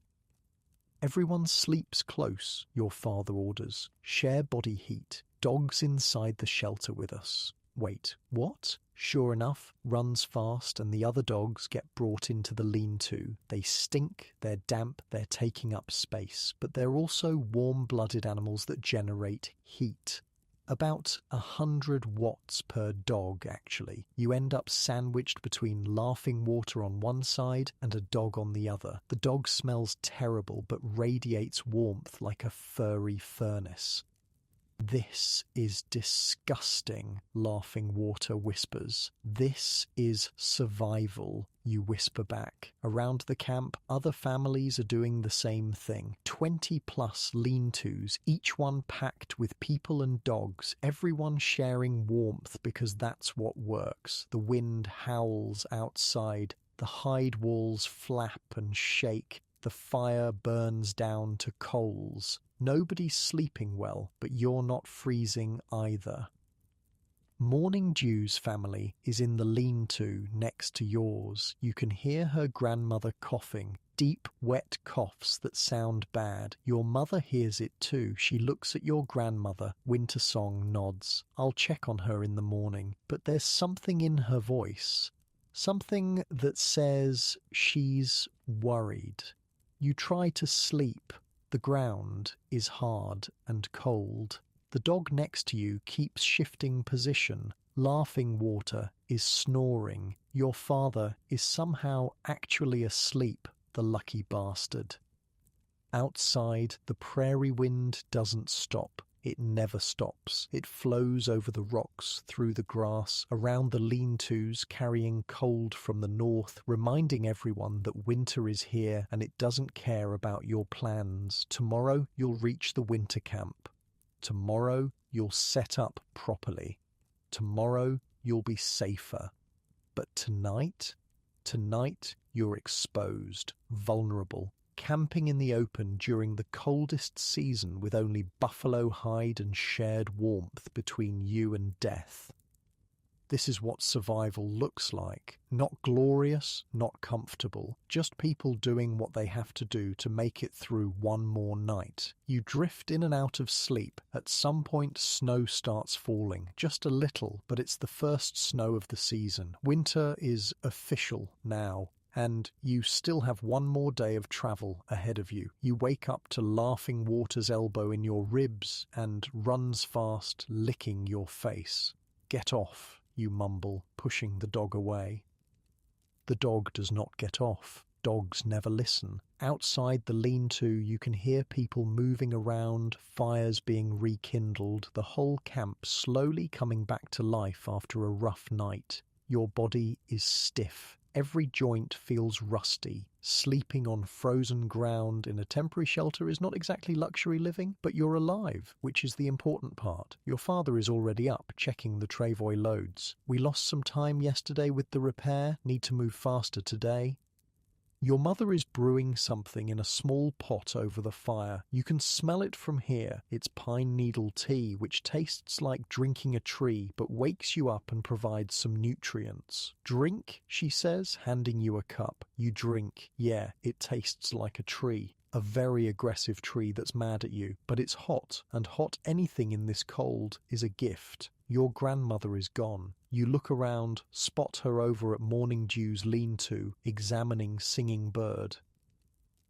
Everyone sleeps close, your father orders. Share body heat. Dogs inside the shelter with us. Wait, what? Sure enough, runs fast and the other dogs get brought into the lean-to. They stink, they're damp, they're taking up space, but they're also warm-blooded animals that generate heat. About 100 watts per dog, actually. You end up sandwiched between laughing water on one side and a dog on the other. The dog smells terrible but radiates warmth like a furry furnace. "This is disgusting," Laughing Water whispers. "This is survival," you whisper back. Around the camp, other families are doing the same thing. 20+ lean-tos, each one packed with people and dogs, everyone sharing warmth because that's what works. The wind howls outside, the hide walls flap and shake, the fire burns down to coals. Nobody's sleeping well, but you're not freezing either. Morning Dew's family is in the lean-to next to yours. You can hear her grandmother coughing, deep, wet coughs that sound bad. Your mother hears it too. She looks at your grandmother. Wintersong nods. "I'll check on her in the morning." But there's something in her voice. Something that says she's worried. You try to sleep. The ground is hard and cold. The dog next to you keeps shifting position. Laughing Water is snoring. Your father is somehow actually asleep, the lucky bastard. Outside, the prairie wind doesn't stop. It never stops. It flows over the rocks, through the grass, around the lean-tos, carrying cold from the north, reminding everyone that winter is here and it doesn't care about your plans. Tomorrow you'll reach the winter camp. Tomorrow you'll set up properly. Tomorrow you'll be safer. But tonight you're exposed, vulnerable, camping in the open during the coldest season with only buffalo hide and shared warmth between you and death. This is what survival looks like. Not glorious, not comfortable, just people doing what they have to do to make it through one more night. You drift in and out of sleep. At some point, snow starts falling. Just a little, but it's the first snow of the season. Winter is official now. And you still have one more day of travel ahead of you. You wake up to Laughing Water's elbow in your ribs and runs fast, licking your face. "Get off," you mumble, pushing the dog away. The dog does not get off. Dogs never listen. Outside the lean-to, you can hear people moving around, fires being rekindled, the whole camp slowly coming back to life after a rough night. Your body is stiff. Every joint feels rusty. Sleeping on frozen ground in a temporary shelter is not exactly luxury living, but you're alive, which is the important part. Your father is already up, checking the travoy loads. We lost some time yesterday with the repair, need to move faster today. Your mother is brewing something in a small pot over the fire. You can smell it from here. It's pine needle tea, which tastes like drinking a tree, but wakes you up and provides some nutrients. Drink, she says, handing you a cup. You drink. Yeah, it tastes like a tree. A very aggressive tree that's mad at you, but it's hot, and hot anything in this cold is a gift. Your grandmother is gone. You look around, spot her over at Morning Dew's lean-to, examining Singing Bird.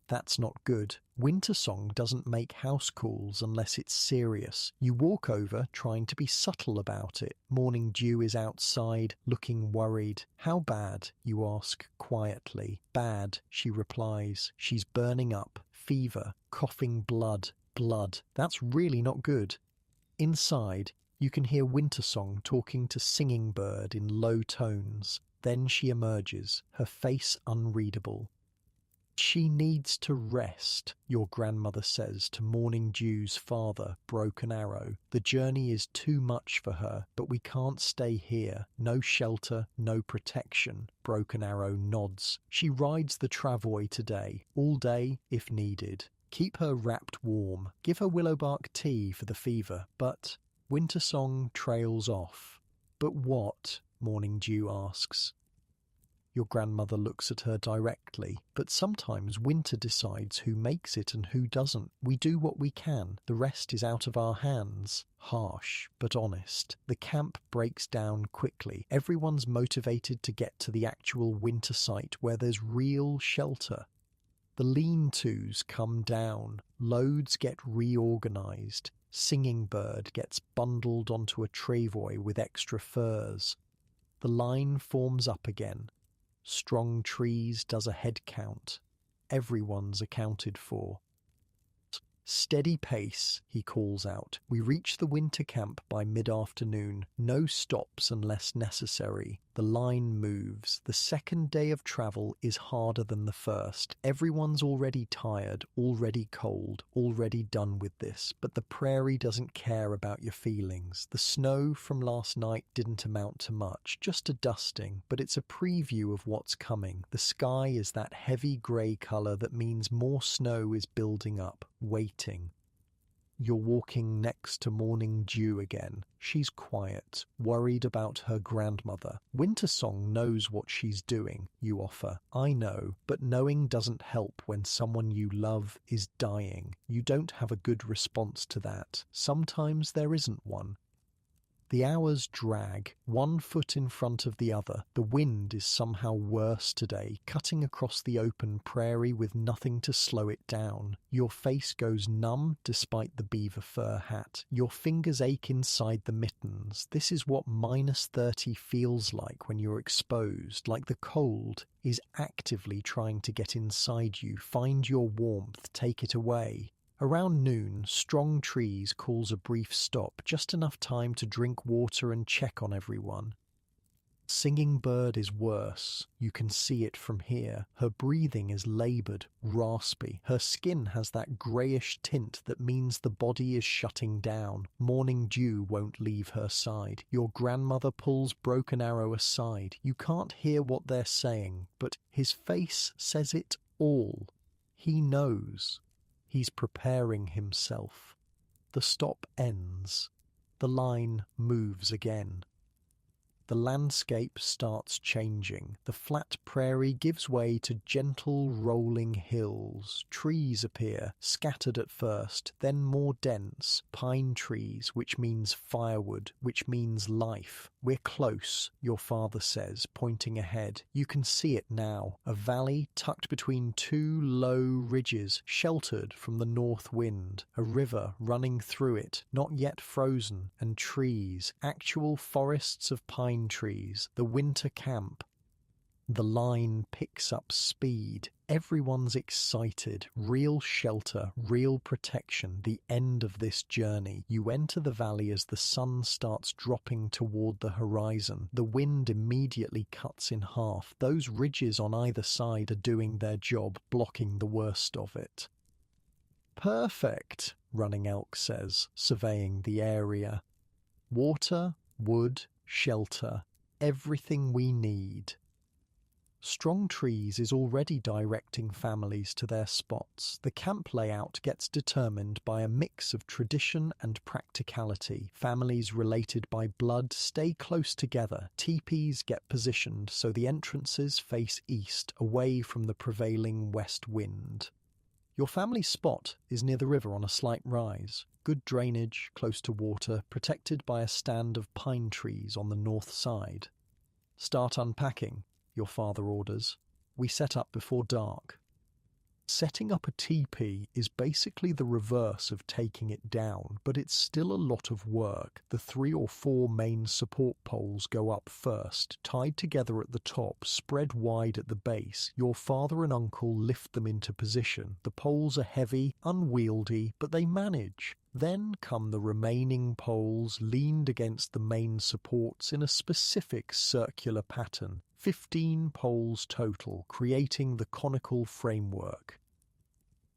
That's not good. Wintersong doesn't make house calls unless it's serious. You walk over, trying to be subtle about it. Morning Dew is outside, looking worried. How bad? You ask quietly. Bad, she replies. She's burning up. Fever. Coughing blood. Blood. That's really not good. Inside, you can hear Wintersong talking to Singing Bird in low tones. Then she emerges, her face unreadable. She needs to rest, your grandmother says to Morning Dew's father, Broken Arrow. The journey is too much for her, but we can't stay here. No shelter, no protection. Broken Arrow nods. She rides the travoy today, all day if needed. Keep her wrapped warm. Give her willowbark tea for the fever. But Wintersong trails off. But what? Morning Dew asks. Your grandmother looks at her directly, but sometimes winter decides who makes it and who doesn't. We do what we can. The rest is out of our hands. Harsh, but honest. The camp breaks down quickly. Everyone's motivated to get to the actual winter site where there's real shelter. The lean-tos come down. Loads get reorganized. Singing Bird gets bundled onto a travoy with extra furs. The line forms up again. Strong Trees does a head count. Everyone's accounted for. Steady pace, he calls out. We reach the winter camp by mid-afternoon. No stops unless necessary. The line moves. The second day of travel is harder than the first. Everyone's already tired, already cold, already done with this. But the prairie doesn't care about your feelings. The snow from last night didn't amount to much, just a dusting, but it's a preview of what's coming. The sky is that heavy grey colour that means more snow is building up, waiting. You're walking next to Morning Dew again. She's quiet, worried about her grandmother. Wintersong knows what she's doing, you offer. I know, but knowing doesn't help when someone you love is dying. You don't have a good response to that. Sometimes there isn't one. The hours drag, one foot in front of the other. The wind is somehow worse today, cutting across the open prairie with nothing to slow it down. Your face goes numb despite the beaver fur hat. Your fingers ache inside the mittens. This is what -30 feels like when you're exposed, like the cold is actively trying to get inside you, find your warmth, take it away. Around noon, Strong Trees calls a brief stop, just enough time to drink water and check on everyone. Singing Bird is worse. You can see it from here. Her breathing is laboured, raspy. Her skin has that greyish tint that means the body is shutting down. Morning Dew won't leave her side. Your grandmother pulls Broken Arrow aside. You can't hear what they're saying, but his face says it all. He knows. He's preparing himself. The stop ends. The line moves again. The landscape starts changing. The flat prairie gives way to gentle rolling hills. Trees appear, scattered at first, then more dense. Pine trees, which means firewood, which means life. We're close, your father says, pointing ahead. You can see it now. A valley tucked between two low ridges, sheltered from the north wind. A river running through it, not yet frozen, and trees, actual forests of pine trees, the winter camp. The line picks up speed. Everyone's excited. Real shelter, real protection, the end of this journey. You enter the valley as the sun starts dropping toward the horizon. The wind immediately cuts in half. Those ridges on either side are doing their job, blocking the worst of it. "Perfect," Running Elk says, surveying the area. "Water, wood, shelter, everything we need." Strong Trees is already directing families to their spots. The camp layout gets determined by a mix of tradition and practicality. Families related by blood stay close together. Teepees get positioned so the entrances face east, away from the prevailing west wind. Your family spot is near the river on a slight rise. Good drainage, close to water, protected by a stand of pine trees on the north side. "Start unpacking," your father orders. "We set up before dark." Setting up a teepee is basically the reverse of taking it down, but it's still a lot of work. The 3 or 4 main support poles go up first, tied together at the top, spread wide at the base. Your father and uncle lift them into position. The poles are heavy, unwieldy, but they manage. Then come the remaining poles leaned against the main supports in a specific circular pattern. 15 poles total, creating the conical framework.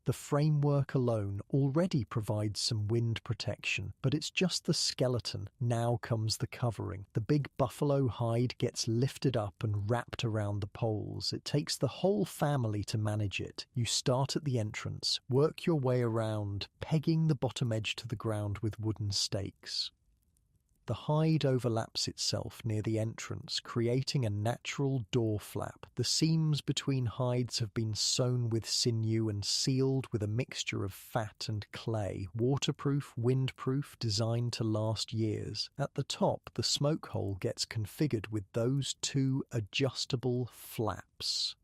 The framework alone already provides some wind protection, but it's just the skeleton. Now comes the covering. The big buffalo hide gets lifted up and wrapped around the poles. It takes the whole family to manage it. You start at the entrance, work your way around, pegging the bottom edge to the ground with wooden stakes. The hide overlaps itself near the entrance, creating a natural door flap. The seams between hides have been sewn with sinew and sealed with a mixture of fat and clay, waterproof, windproof, designed to last years. At the top, the smoke hole gets configured with those 2 adjustable flaps.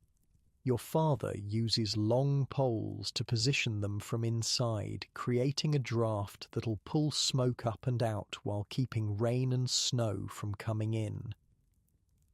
Your father uses long poles to position them from inside, creating a draft that'll pull smoke up and out while keeping rain and snow from coming in.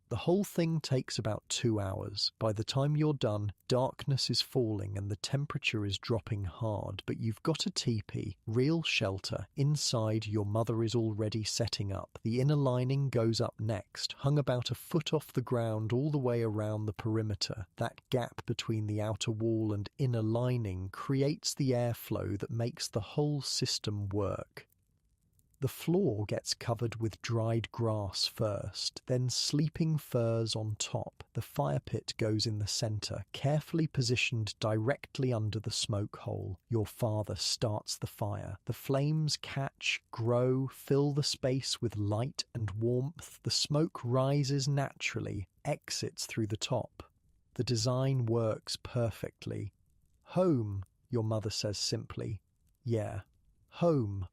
The whole thing takes about 2 hours. By the time you're done, darkness is falling and the temperature is dropping hard, but you've got a teepee, real shelter. Inside, your mother is already setting up. The inner lining goes up next, hung about a foot off the ground all the way around the perimeter. That gap between the outer wall and inner lining creates the airflow that makes the whole system work. The floor gets covered with dried grass first, then sleeping furs on top. The fire pit goes in the center, carefully positioned directly under the smoke hole. Your father starts the fire. The flames catch, grow, fill the space with light and warmth. The smoke rises naturally, exits through the top. The design works perfectly. "Home," your mother says simply. "Yeah, home."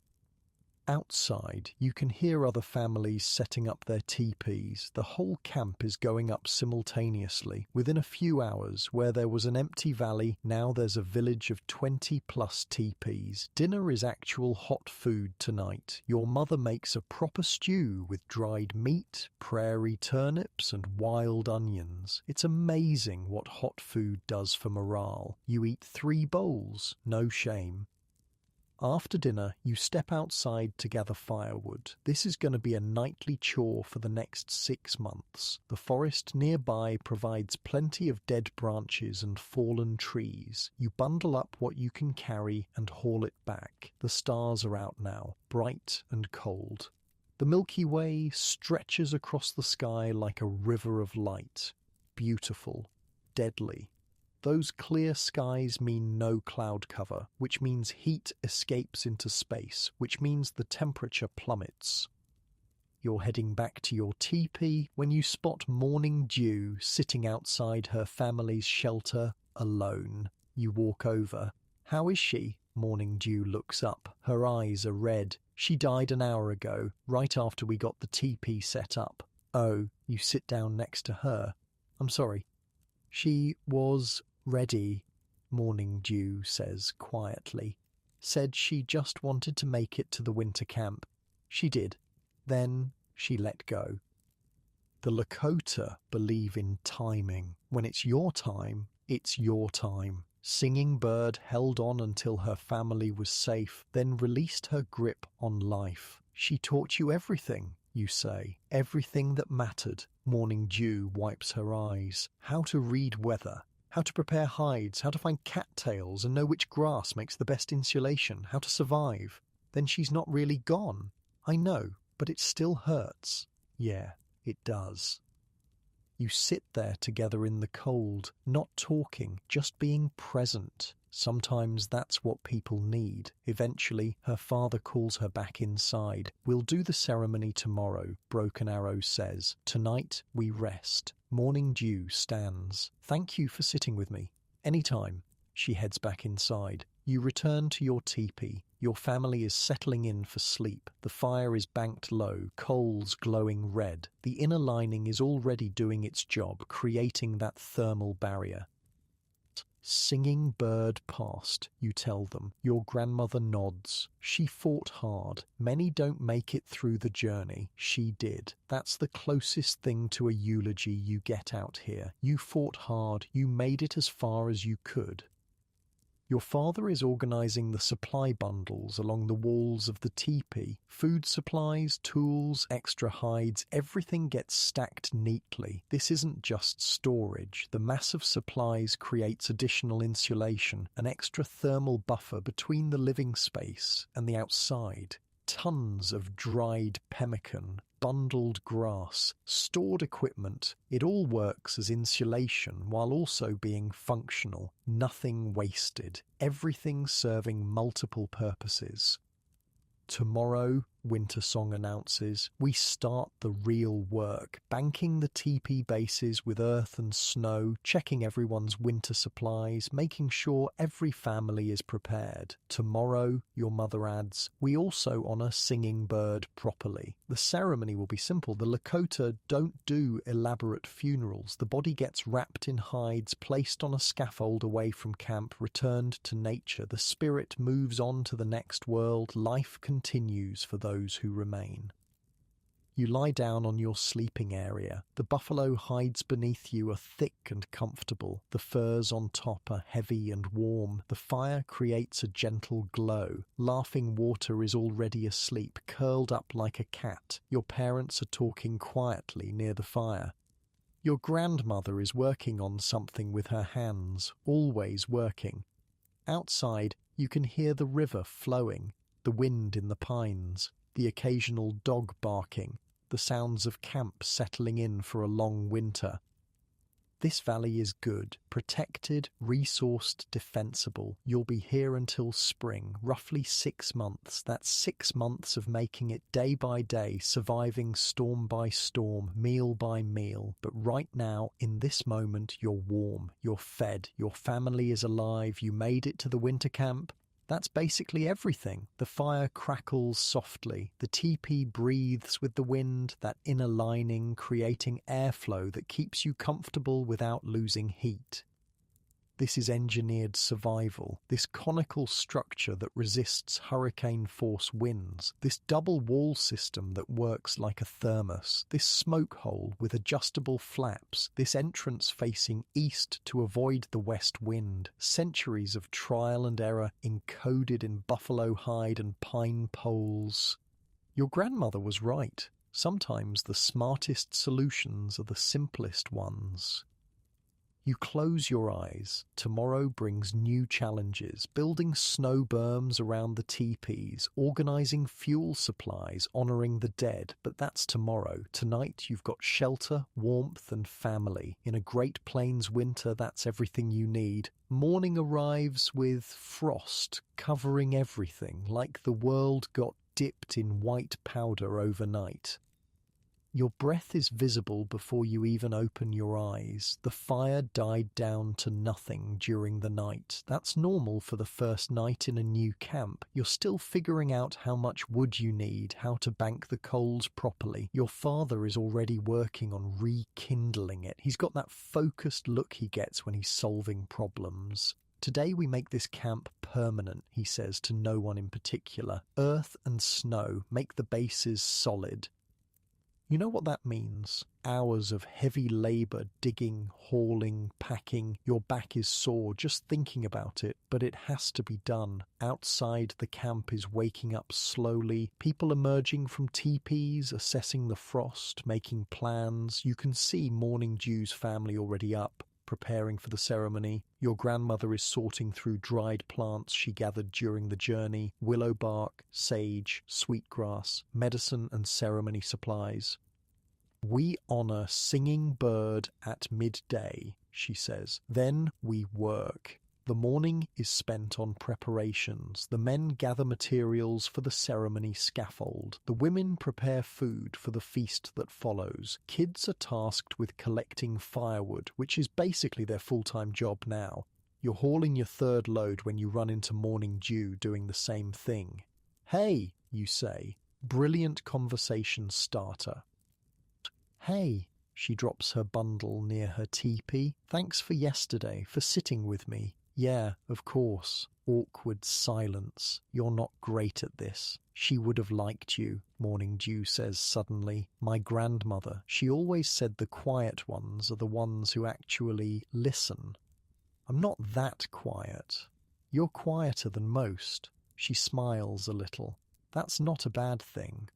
Outside, you can hear other families setting up their teepees. The whole camp is going up simultaneously. Within a few hours, where there was an empty valley, now there's a village of 20+ teepees. Dinner is actual hot food tonight. Your mother makes a proper stew with dried meat, prairie turnips, and wild onions. It's amazing what hot food does for morale. You eat 3 bowls, no shame. After dinner, you step outside to gather firewood. This is going to be a nightly chore for the next 6 months. The forest nearby provides plenty of dead branches and fallen trees. You bundle up what you can carry and haul it back. The stars are out now, bright and cold. The Milky Way stretches across the sky like a river of light. Beautiful, deadly. Those clear skies mean no cloud cover, which means heat escapes into space, which means the temperature plummets. You're heading back to your teepee when you spot Morning Dew sitting outside her family's shelter, alone. You walk over. "How is she?" Morning Dew looks up. Her eyes are red. "She died an hour ago, right after we got the teepee set up." "Oh," you sit down next to her. "I'm sorry." "She was ready," Morning Dew says quietly. "Said she just wanted to make it to the winter camp. She did. Then she let go." The Lakota believe in timing. When it's your time, it's your time. Singing Bird held on until her family was safe, then released her grip on life. She taught you everything, you say, everything that mattered. Morning dew wipes her eyes. How to read weather, how to prepare hides, how to find cattails and know which grass makes the best insulation, how to survive. Then she's not really gone. I know, but it still hurts. Yeah, it does. You sit there together in the cold, not talking, just being present. Sometimes that's what people need. Eventually, her father calls her back inside. We'll do the ceremony tomorrow, Broken Arrow says. Tonight, we rest. Morning dew stands. Thank you for sitting with me. Anytime. She heads back inside. You return to your teepee. Your family is settling in for sleep. The fire is banked low, coals glowing red. The inner lining is already doing its job, creating that thermal barrier. Singing Bird passed, you tell them. Your grandmother nods. She fought hard. Many don't make it through the journey. She did. That's the closest thing to a eulogy you get out here. You fought hard. You made it as far as you could. Your father is organizing the supply bundles along the walls of the teepee. Food supplies, tools, extra hides, everything gets stacked neatly. This isn't just storage. The mass of supplies creates additional insulation, an extra thermal buffer between the living space and the outside. Tons of dried pemmican, bundled grass, stored equipment. It all works as insulation while also being functional. Nothing wasted. Everything serving multiple purposes. Tomorrow, Wintersong announces, we start the real work, banking the teepee bases with earth and snow, checking everyone's winter supplies, making sure every family is prepared. Tomorrow, your mother adds, we also honor Singing Bird properly. The ceremony will be simple. The Lakota don't do elaborate funerals. The body gets wrapped in hides, placed on a scaffold away from camp, returned to nature. The spirit moves on to the next world. Life continues for those who remain. You lie down on your sleeping area. The buffalo hides beneath you are thick and comfortable. The furs on top are heavy and warm. The fire creates a gentle glow. Laughing Water is already asleep, curled up like a cat. Your parents are talking quietly near the fire. Your grandmother is working on something with her hands, always working. Outside, you can hear the river flowing, the wind in the pines, the occasional dog barking, the sounds of camp settling in for a long winter. This valley is good, protected, resourced, defensible. You'll be here until spring, roughly 6 months. That's 6 months of making it day by day, surviving storm by storm, meal by meal. But right now, in this moment, you're warm, you're fed, your family is alive, you made it to the winter camp. That's basically everything. The fire crackles softly. The teepee breathes with the wind, that inner lining creating airflow that keeps you comfortable without losing heat. This is engineered survival, this conical structure that resists hurricane-force winds, this double wall system that works like a thermos, this smoke hole with adjustable flaps, this entrance facing east to avoid the west wind, centuries of trial and error encoded in buffalo hide and pine poles. Your grandmother was right. Sometimes the smartest solutions are the simplest ones. You close your eyes. Tomorrow brings new challenges, building snow berms around the teepees, organizing fuel supplies, honoring the dead. But that's tomorrow. Tonight you've got shelter, warmth and family. In a Great Plains winter, that's everything you need. Morning arrives with frost covering everything, like the world got dipped in white powder overnight. Your breath is visible before you even open your eyes. The fire died down to nothing during the night. That's normal for the first night in a new camp. You're still figuring out how much wood you need, how to bank the coals properly. Your father is already working on rekindling it. He's got that focused look he gets when he's solving problems. Today we make this camp permanent, he says to no one in particular. Earth and snow make the bases solid. You know what that means? Hours of heavy labor, digging, hauling, packing. Your back is sore just thinking about it, but it has to be done. Outside, the camp is waking up slowly. People emerging from teepees, assessing the frost, making plans. You can see Morning Dew's family already up, preparing for the ceremony. Your grandmother is sorting through dried plants she gathered during the journey, willow bark, sage, sweetgrass, medicine and ceremony supplies. "We honor singing bird at midday," she says. "Then we work. The morning is spent on preparations. The men gather materials for the ceremony scaffold. The women prepare food for the feast that follows. Kids are tasked with collecting firewood, which is basically their full-time job now. You're hauling your third load when you run into Morning Dew doing the same thing. "Hey," you say. Brilliant conversation starter. "Hey," she drops her bundle near her teepee. "Thanks for yesterday, for sitting with me." "Yeah, of course." Awkward silence. "You're not great at this." "She would have liked you," Morning Dew says suddenly. "My grandmother, she always said the quiet ones are the ones who actually listen." "I'm not that quiet." "You're quieter than most." She smiles a little. "That's not a bad thing."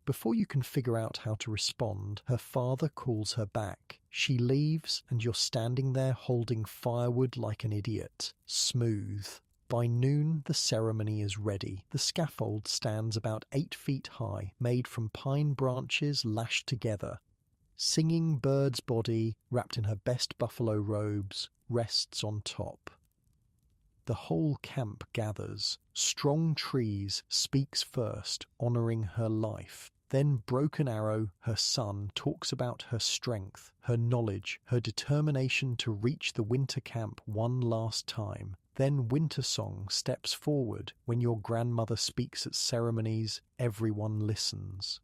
Before you can figure out how to respond, her father calls her back. She leaves, and you're standing there holding firewood like an idiot. Smooth. By noon, the ceremony is ready. The scaffold stands about 8 feet high, made from pine branches lashed together. Singing Bird's body, wrapped in her best buffalo robes, rests on top. The whole camp gathers. Strong Trees speaks first, honoring her life. Then Broken Arrow, her son, talks about her strength, her knowledge, her determination to reach the winter camp one last time. Then Wintersong steps forward. When your grandmother speaks at ceremonies, everyone listens.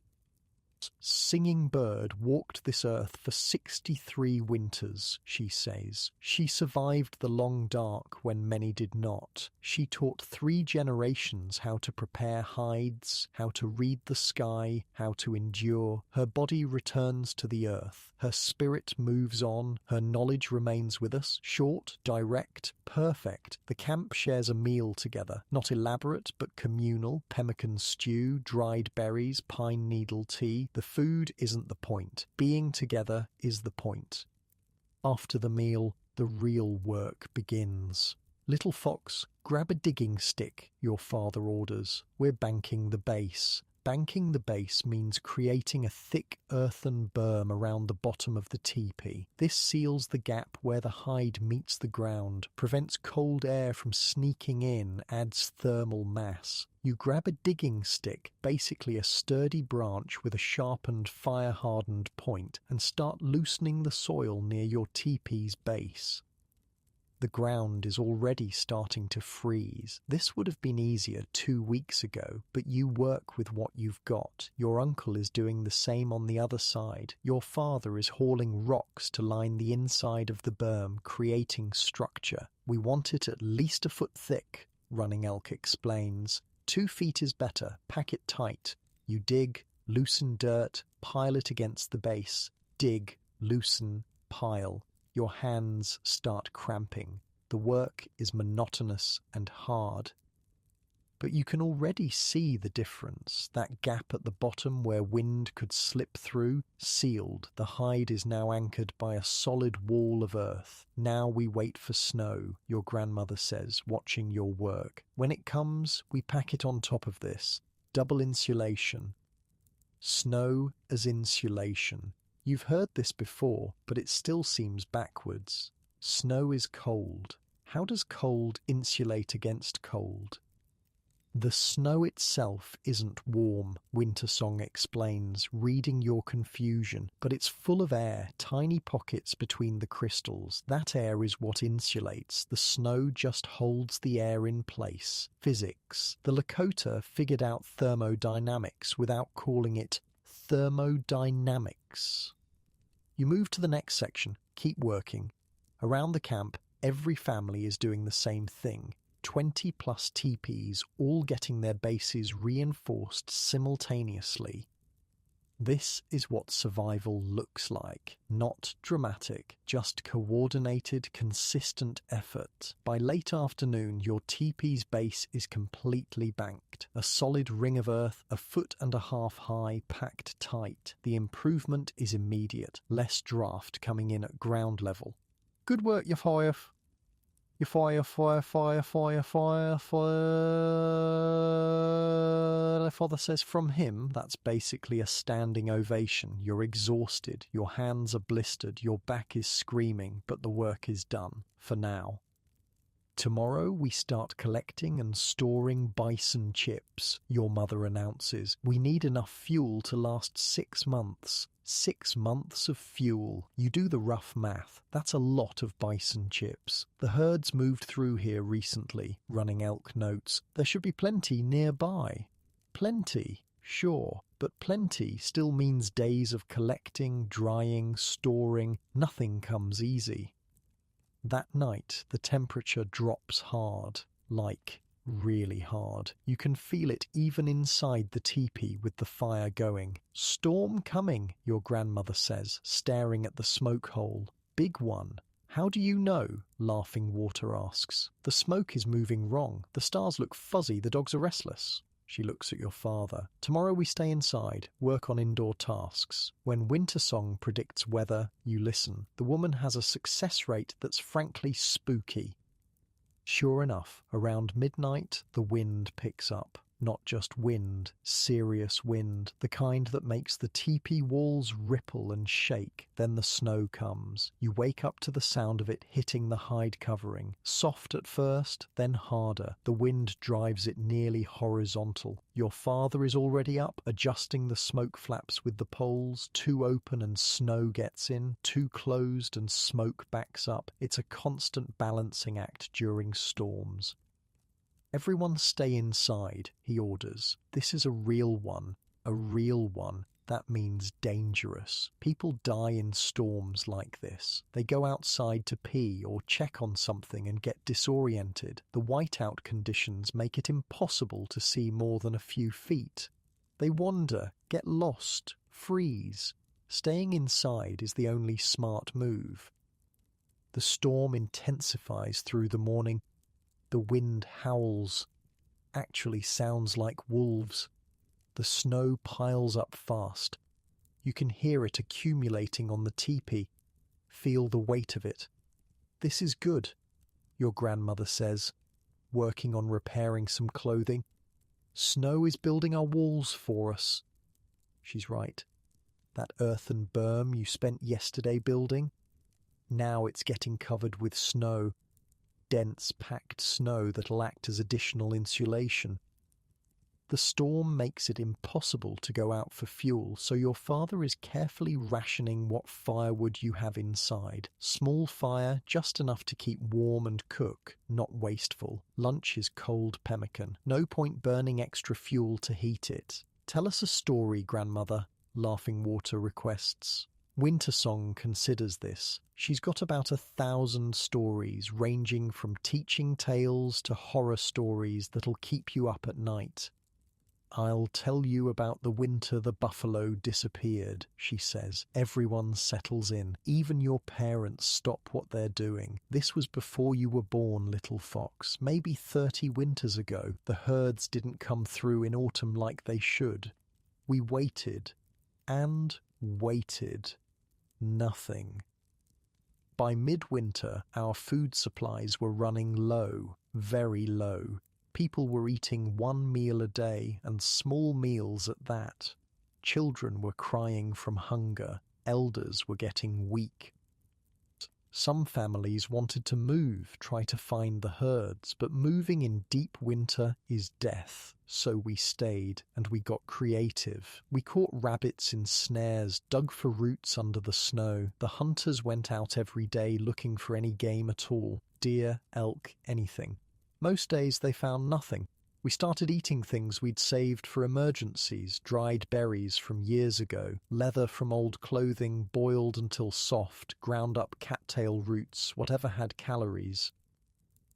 Singing Bird walked this earth for 63 winters, she says. She survived the long dark when many did not. She taught 3 generations how to prepare hides, how to read the sky, how to endure. Her body returns to the earth. Her spirit moves on. Her knowledge remains with us. Short, direct, perfect. The camp shares a meal together. Not elaborate, but communal. Pemmican stew, dried berries, pine needle tea. The food isn't the point. Being together is the point. After the meal, the real work begins. "Little fox, grab a digging stick," your father orders. "We're banking the base." Banking the base means creating a thick earthen berm around the bottom of the teepee. This seals the gap where the hide meets the ground, prevents cold air from sneaking in, adds thermal mass. You grab a digging stick, basically a sturdy branch with a sharpened, fire-hardened point, and start loosening the soil near your teepee's base. The ground is already starting to freeze. This would have been easier 2 weeks ago, but you work with what you've got. Your uncle is doing the same on the other side. Your father is hauling rocks to line the inside of the berm, creating structure. "We want it at least a foot thick," Running Elk explains. 2 feet is better. Pack it tight. You dig, loosen dirt, pile it against the base. Dig, loosen, pile. Your hands start cramping. The work is monotonous and hard. But you can already see the difference. That gap at the bottom where wind could slip through, sealed. The hide is now anchored by a solid wall of earth. "Now we wait for snow," your grandmother says, watching your work. "When it comes, we pack it on top of this. Double insulation." Snow as insulation. You've heard this before, but it still seems backwards. Snow is cold. How does cold insulate against cold? The snow itself isn't warm, Wintersong explains, reading your confusion, but it's full of air, tiny pockets between the crystals. That air is what insulates. The snow just holds the air in place. Physics. The Lakota figured out thermodynamics without calling it thermodynamics. You move to the next section. Keep working. Around the camp, every family is doing the same thing. 20 plus teepees, all getting their bases reinforced simultaneously. This is what survival looks like. Not dramatic, just coordinated, consistent effort. By late afternoon, your teepee's base is completely banked. A solid ring of earth, 1.5 feet high, packed tight. The improvement is immediate. Less draft coming in at ground level. Good work, you five. You fire. Father says from him, that's basically a standing ovation. You're exhausted, your hands are blistered, your back is screaming, but the work is done, for now. Tomorrow we start collecting and storing bison chips, your mother announces. We need enough fuel to last 6 months. 6 months of fuel. You do the rough math. That's a lot of bison chips. The herds moved through here recently, running elk notes. There should be plenty nearby. Plenty, sure, but plenty still means days of collecting, drying, storing. Nothing comes easy. That night, the temperature drops hard, like really hard. You can feel it even inside the teepee with the fire going. Storm coming, your grandmother says, staring at the smoke hole. Big one. How do you know? Laughing Water asks. The smoke is moving wrong. The stars look fuzzy, the dogs are restless. She looks at your father. Tomorrow we stay inside, work on indoor tasks. When Wintersong predicts weather, you listen. The woman has a success rate that's frankly spooky. Sure enough, around midnight, the wind picks up. Not just wind, serious wind, the kind that makes the teepee walls ripple and shake. Then the snow comes. You wake up to the sound of it hitting the hide covering. Soft at first, then harder. The wind drives it nearly horizontal. Your father is already up, adjusting the smoke flaps with the poles. Too open and snow gets in. Too closed and smoke backs up. It's a constant balancing act during storms. Everyone stay inside, he orders. This is a real one. A real one. That means dangerous. People die in storms like this. They go outside to pee or check on something and get disoriented. The whiteout conditions make it impossible to see more than a few feet. They wander, get lost, freeze. Staying inside is the only smart move. The storm intensifies through the morning. The wind howls, actually sounds like wolves. The snow piles up fast. You can hear it accumulating on the teepee. Feel the weight of it. This is good, your grandmother says, working on repairing some clothing. Snow is building our walls for us. She's right. That earthen berm you spent yesterday building, now it's getting covered with snow. Dense, packed snow that'll act as additional insulation. The storm makes it impossible to go out for fuel, so your father is carefully rationing what firewood you have inside. Small fire, just enough to keep warm and cook, not wasteful. Lunch is cold pemmican. No point burning extra fuel to heat it. Tell us a story, grandmother, Laughing Water requests. Wintersong considers this. She's got about 1,000 stories, ranging from teaching tales to horror stories that'll keep you up at night. I'll tell you about the winter the buffalo disappeared, she says. Everyone settles in. Even your parents stop what they're doing. This was before you were born, little fox. Maybe 30 winters ago. The herds didn't come through in autumn like they should. We waited and waited. Nothing. By midwinter, our food supplies were running low, very low. People were eating 1 meal a day, and small meals at that. Children were crying from hunger. Elders were getting weak. Some families wanted to move, try to find the herds, but moving in deep winter is death. So we stayed, and we got creative. We caught rabbits in snares, dug for roots under the snow. The hunters went out every day looking for any game at all. Deer, elk, anything. Most days they found nothing. We started eating things we'd saved for emergencies, dried berries from years ago, leather from old clothing boiled until soft, ground up cattail roots, whatever had calories.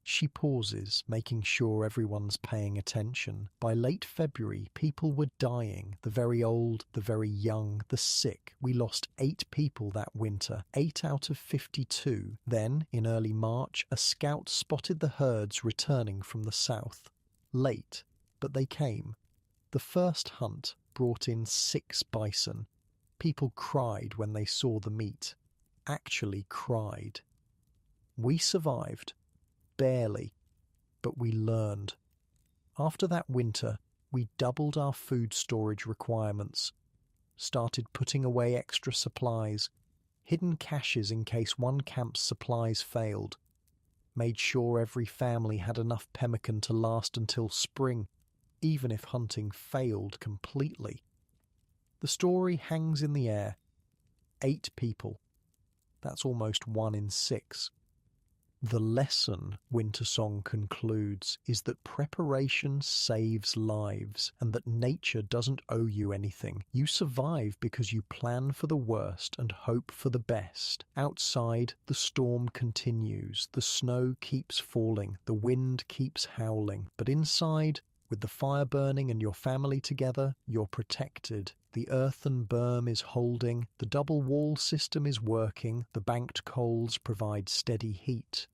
She pauses, making sure everyone's paying attention. By late February, people were dying. The very old, the very young, the sick. We lost 8 people that winter, 8 out of 52. Then, in early March, a scout spotted the herds returning from the south. Late, but they came. The first hunt brought in 6 bison. People cried when they saw the meat. Actually cried. We survived. Barely, but we learned. After that winter, we doubled our food storage requirements, started putting away extra supplies, hidden caches in case one camp's supplies failed, made sure every family had enough pemmican to last until spring, even if hunting failed completely. The story hangs in the air. 8 people. That's almost 1 in 6. The lesson, Wintersong concludes, is that preparation saves lives and that nature doesn't owe you anything. You survive because you plan for the worst and hope for the best. Outside, the storm continues, the snow keeps falling, the wind keeps howling. But inside, with the fire burning and your family together, you're protected. The earthen berm is holding, the double wall system is working, the banked coals provide steady heat.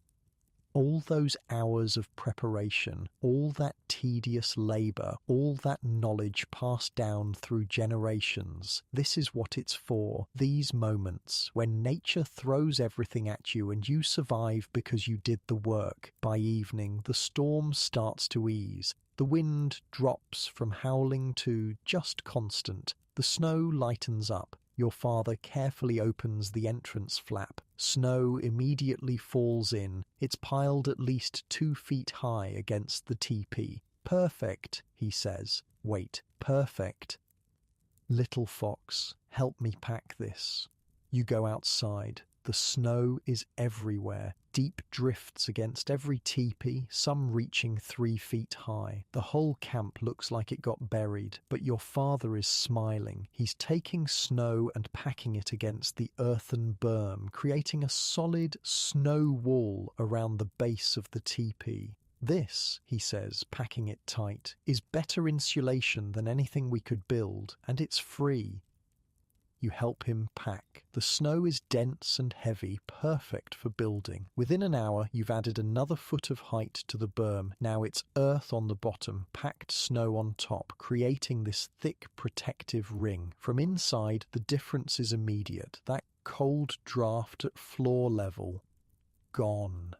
All those hours of preparation, all that tedious labour, all that knowledge passed down through generations, this is what it's for. These moments, when nature throws everything at you and you survive because you did the work. By evening, the storm starts to ease. The wind drops from howling to just constant. The snow lightens up. Your father carefully opens the entrance flap. Snow immediately falls in. It's piled at least 2 feet high against the teepee. Perfect, he says. Wait, perfect. Little fox, help me pack this. You go outside. The snow is everywhere. Deep drifts against every teepee, some reaching 3 feet high. The whole camp looks like it got buried, but your father is smiling. He's taking snow and packing it against the earthen berm, creating a solid snow wall around the base of the teepee. This, he says, packing it tight, is better insulation than anything we could build, and it's free. You help him pack. The snow is dense and heavy, perfect for building. Within an hour, you've added another foot of height to the berm. Now it's earth on the bottom, packed snow on top, creating this thick protective ring. From inside, the difference is immediate. That cold draft at floor level, gone.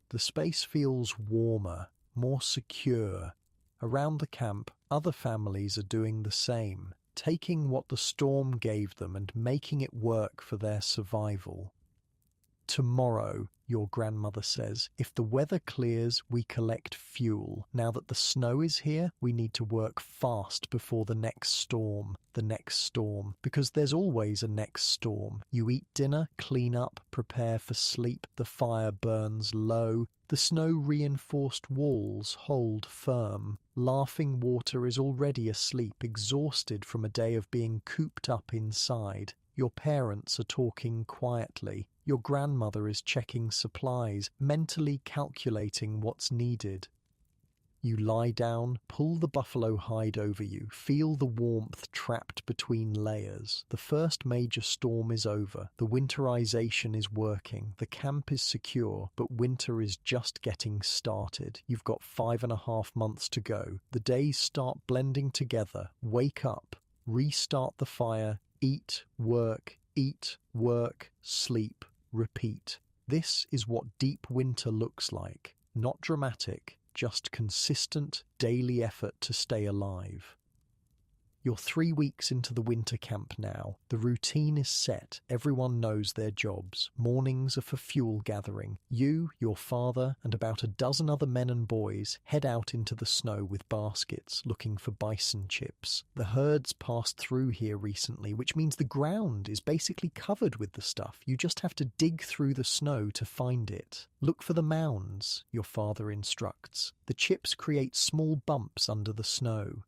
The space feels warmer, more secure. Around the camp, other families are doing the same, taking what the storm gave them and making it work for their survival. Tomorrow, your grandmother says, if the weather clears, we collect fuel. Now that the snow is here, we need to work fast before the next storm, because there's always a next storm. You eat dinner, clean up, prepare for sleep, the fire burns low, the snow-reinforced walls hold firm. Laughing Water is already asleep, exhausted from a day of being cooped up inside. Your parents are talking quietly. Your grandmother is checking supplies, mentally calculating what's needed. You lie down, pull the buffalo hide over you, feel the warmth trapped between layers. The first major storm is over. The winterization is working. The camp is secure, but winter is just getting started. You've got 5.5 months to go. The days start blending together. Wake up, restart the fire, eat, work, sleep, repeat. This is what deep winter looks like. Not dramatic, just consistent daily effort to stay alive. You're 3 weeks into the winter camp now. The routine is set. Everyone knows their jobs. Mornings are for fuel gathering. You, your father, and about a dozen other men and boys head out into the snow with baskets, looking for bison chips. The herds passed through here recently, which means the ground is basically covered with the stuff. You just have to dig through the snow to find it. Look for the mounds, your father instructs. The chips create small bumps under the snow.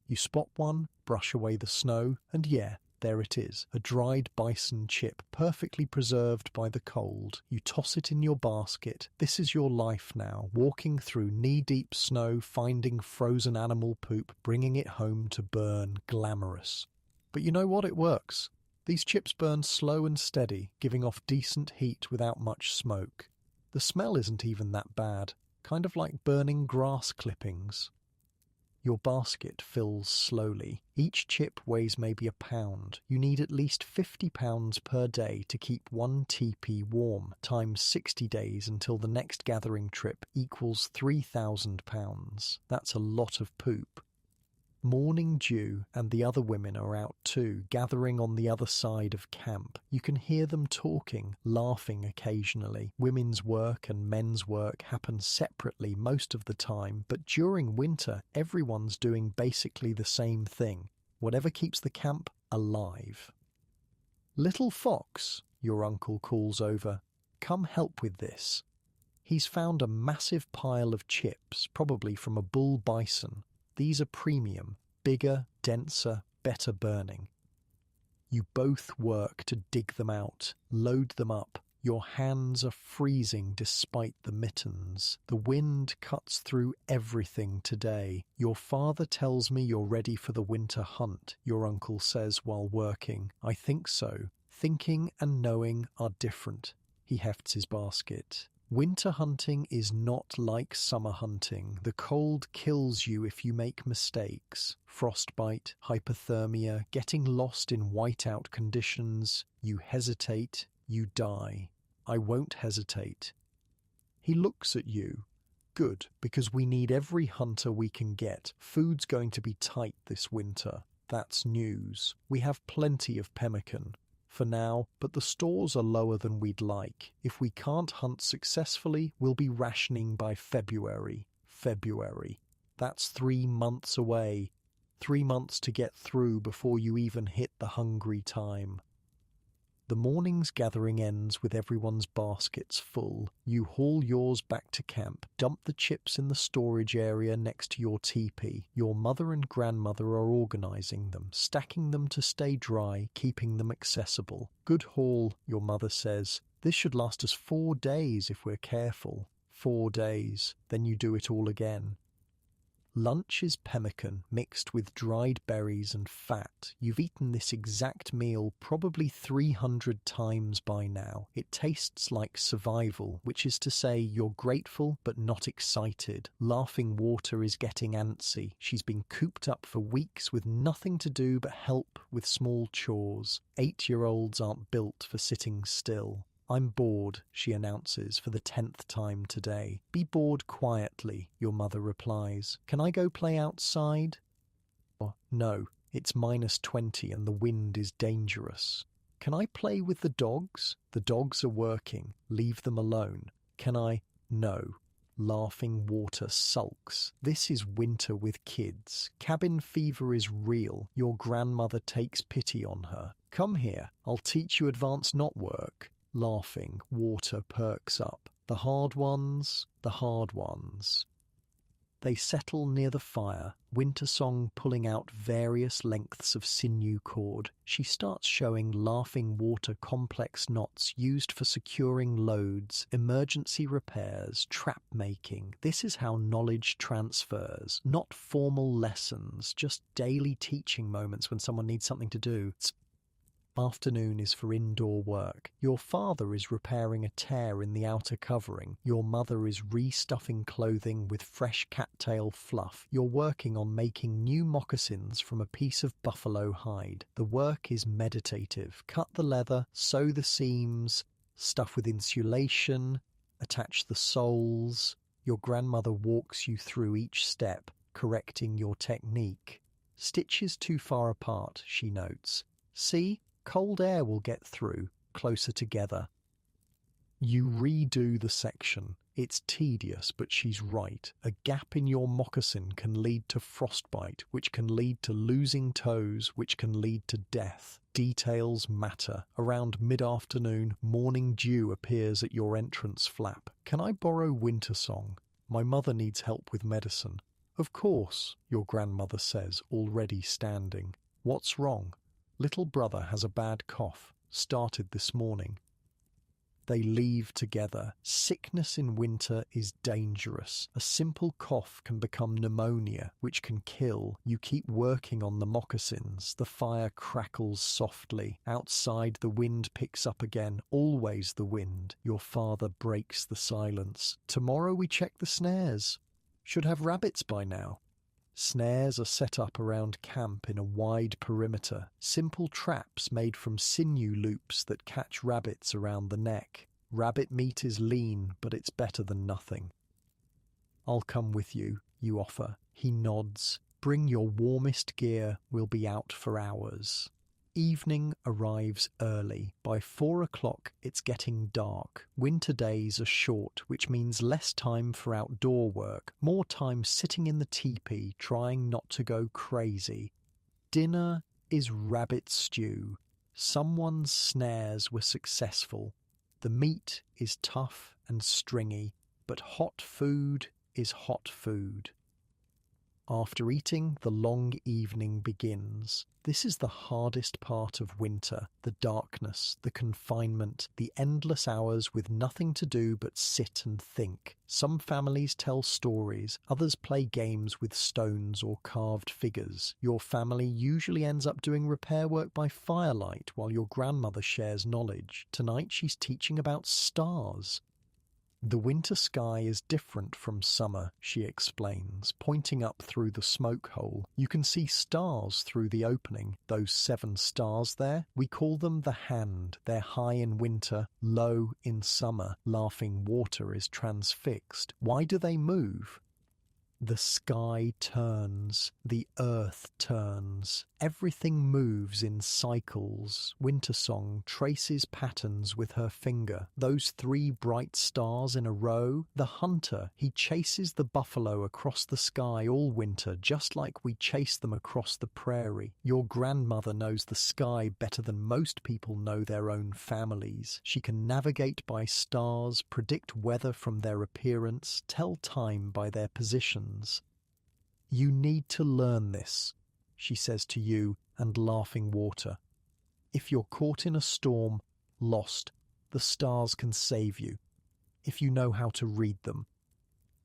You spot one, brush away the snow, and yeah, There it is, a dried bison chip, perfectly preserved by the cold. You toss it in your basket. This is your life now, walking through knee-deep snow, finding frozen animal poop, bringing it home to burn, glamorous. But you know what? It works. These chips burn slow and steady, giving off decent heat without much smoke. The smell isn't even that bad, kind of like burning grass clippings. Your basket fills slowly. Each chip weighs maybe a pound. You need at least 50 pounds per day to keep one teepee warm, times 60 days until the next gathering trip equals 3,000 pounds. That's a lot of poop. Morning Dew and the other women are out too, gathering on the other side of camp. You can hear them talking, laughing occasionally. Women's work and men's work happen separately most of the time, but during winter, everyone's doing basically the same thing, whatever keeps the camp alive. "Little Fox," your uncle calls over, "come help with this." He's found a massive pile of chips, probably from a bull bison. These are premium, bigger, denser, better burning. You both work to dig them out, load them up. Your hands are freezing despite the mittens. The wind cuts through everything today. Your father tells me you're ready for the winter hunt, your uncle says while working. I think so. Thinking and knowing are different. He hefts his basket. Winter hunting is not like summer hunting. The cold kills you if you make mistakes. Frostbite, hypothermia, getting lost in whiteout conditions. You hesitate, you die. I won't hesitate. He looks at you. Good, because we need every hunter we can get. Food's going to be tight this winter. That's news. We have plenty of pemmican. For now, but the stores are lower than we'd like. If we can't hunt successfully, we'll be rationing by February. That's 3 months away. 3 months to get through before you even hit the hungry time. The morning's gathering ends with everyone's baskets full. You haul yours back to camp, dump the chips in the storage area next to your teepee. Your mother and grandmother are organizing them, stacking them to stay dry, keeping them accessible. Good haul, your mother says. This should last us 4 days if we're careful. 4 days, then you do it all again. Lunch is pemmican mixed with dried berries and fat. You've eaten this exact meal probably 300 times by now. It tastes like survival, which is to say you're grateful but not excited. Laughing Water is getting antsy. She's been cooped up for weeks with nothing to do but help with small chores. 8-year-olds aren't built for sitting still. I'm bored, she announces for the 10th time today. Be bored quietly, your mother replies. Can I go play outside? No, it's -20 and the wind is dangerous. Can I play with the dogs? The dogs are working. Leave them alone. Can I? No. Laughing Water sulks. This is winter with kids. Cabin fever is real. Your grandmother takes pity on her. Come here, I'll teach you advanced knot work. Laughing Water perks up. The hard ones, the hard ones. They settle near the fire, Wintersong pulling out various lengths of sinew cord. She starts showing Laughing Water complex knots used for securing loads, emergency repairs, trap making. This is how knowledge transfers, not formal lessons, just daily teaching moments when someone needs something to do. Afternoon is for indoor work. Your father is repairing a tear in the outer covering. Your mother is restuffing clothing with fresh cattail fluff. You're working on making new moccasins from a piece of buffalo hide. The work is meditative. Cut the leather, sew the seams, stuff with insulation, attach the soles. Your grandmother walks you through each step, correcting your technique. Stitches too far apart, she notes. See? Cold air will get through, closer together. You redo the section. It's tedious, but she's right. A gap in your moccasin can lead to frostbite, which can lead to losing toes, which can lead to death. Details matter. Around mid-afternoon, Morning Dew appears at your entrance flap. Can I borrow Wintersong? My mother needs help with medicine. Of course, your grandmother says, already standing. What's wrong? Little brother has a bad cough. Started this morning. They leave together. Sickness in winter is dangerous. A simple cough can become pneumonia, which can kill. You keep working on the moccasins. The fire crackles softly. Outside, the wind picks up again. Always the wind. Your father breaks the silence. Tomorrow we check the snares. Should have rabbits by now. Snares are set up around camp in a wide perimeter, simple traps made from sinew loops that catch rabbits around the neck. Rabbit meat is lean, but it's better than nothing. I'll come with you, you offer. He nods. Bring your warmest gear, we'll be out for hours. Evening arrives early. By 4 o'clock, it's getting dark. Winter days are short, which means less time for outdoor work, more time sitting in the teepee, trying not to go crazy. Dinner is rabbit stew. Someone's snares were successful. The meat is tough and stringy, but hot food is hot food. After eating, the long evening begins. This is the hardest part of winter, the darkness, the confinement, the endless hours with nothing to do but sit and think. Some families tell stories, others play games with stones or carved figures. Your family usually ends up doing repair work by firelight while your grandmother shares knowledge. Tonight she's teaching about stars. The winter sky is different from summer, she explains, pointing up through the smoke hole. You can see stars through the opening. Those 7 stars there, we call them the hand. They're high in winter, low in summer. Laughing water is transfixed. Why do they move? The sky turns, the earth turns, everything moves in cycles. Wintersong traces patterns with her finger. Those 3 bright stars in a row, the hunter, he chases the buffalo across the sky all winter, just like we chase them across the prairie. Your grandmother knows the sky better than most people know their own families. She can navigate by stars, predict weather from their appearance, tell time by their position. You need to learn this, she says to you and laughing water. If you're caught in a storm, lost, the stars can save you, if you know how to read them.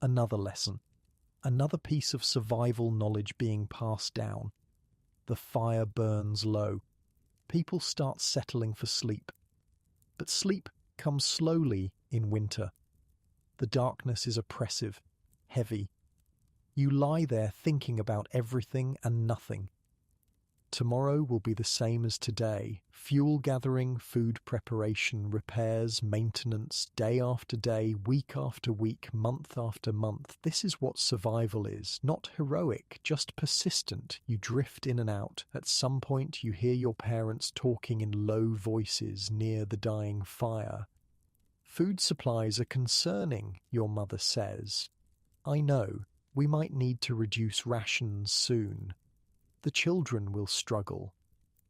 Another lesson, another piece of survival knowledge being passed down. The fire burns low. People start settling for sleep. But sleep comes slowly in winter. The darkness is oppressive, heavy. You lie there thinking about everything and nothing. Tomorrow will be the same as today. Fuel gathering, food preparation, repairs, maintenance, day after day, week after week, month after month. This is what survival is. Not heroic, just persistent. You drift in and out. At some point you hear your parents talking in low voices near the dying fire. Food supplies are concerning, your mother says. I know. We might need to reduce rations soon. The children will struggle.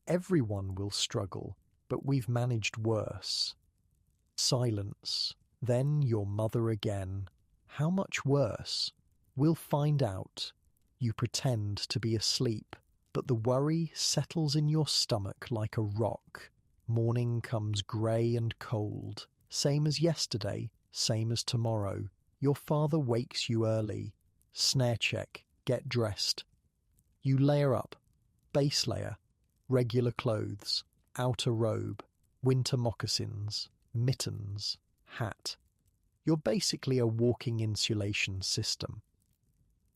Everyone will struggle, but we've managed worse. Silence. Then your mother again. How much worse? We'll find out. You pretend to be asleep, but the worry settles in your stomach like a rock. Morning comes grey and cold. Same as yesterday, same as tomorrow. Your father wakes you early. Snare check, get dressed. You layer up, base layer, regular clothes, outer robe, winter moccasins, mittens, hat. You're basically a walking insulation system.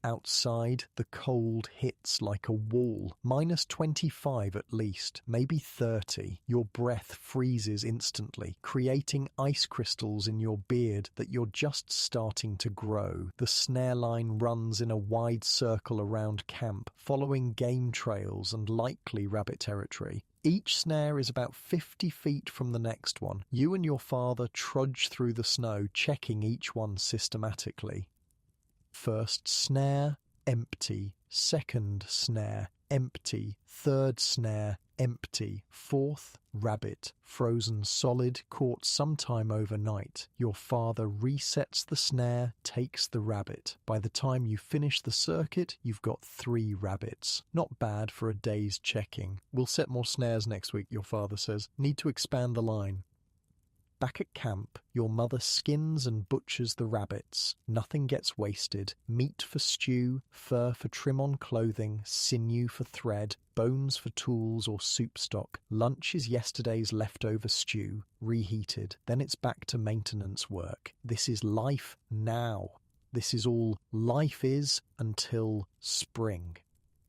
Outside, the cold hits like a wall, -25 at least, maybe 30. Your breath freezes instantly, creating ice crystals in your beard that you're just starting to grow. The snare line runs in a wide circle around camp, following game trails and likely rabbit territory. Each snare is about 50 feet from the next one. You and your father trudge through the snow, checking each one systematically. First snare, empty. Second snare, empty. Third snare, empty. Fourth, rabbit, frozen solid, caught sometime overnight. Your father resets the snare, takes the rabbit. By the time you finish the circuit, you've got 3 rabbits. Not bad for a day's checking. We'll set more snares next week, your father says. Need to expand the line. Back at camp, your mother skins and butchers the rabbits. Nothing gets wasted. Meat for stew, fur for trim on clothing, sinew for thread, bones for tools or soup stock. Lunch is yesterday's leftover stew, reheated. Then it's back to maintenance work. This is life now. This is all life is until spring.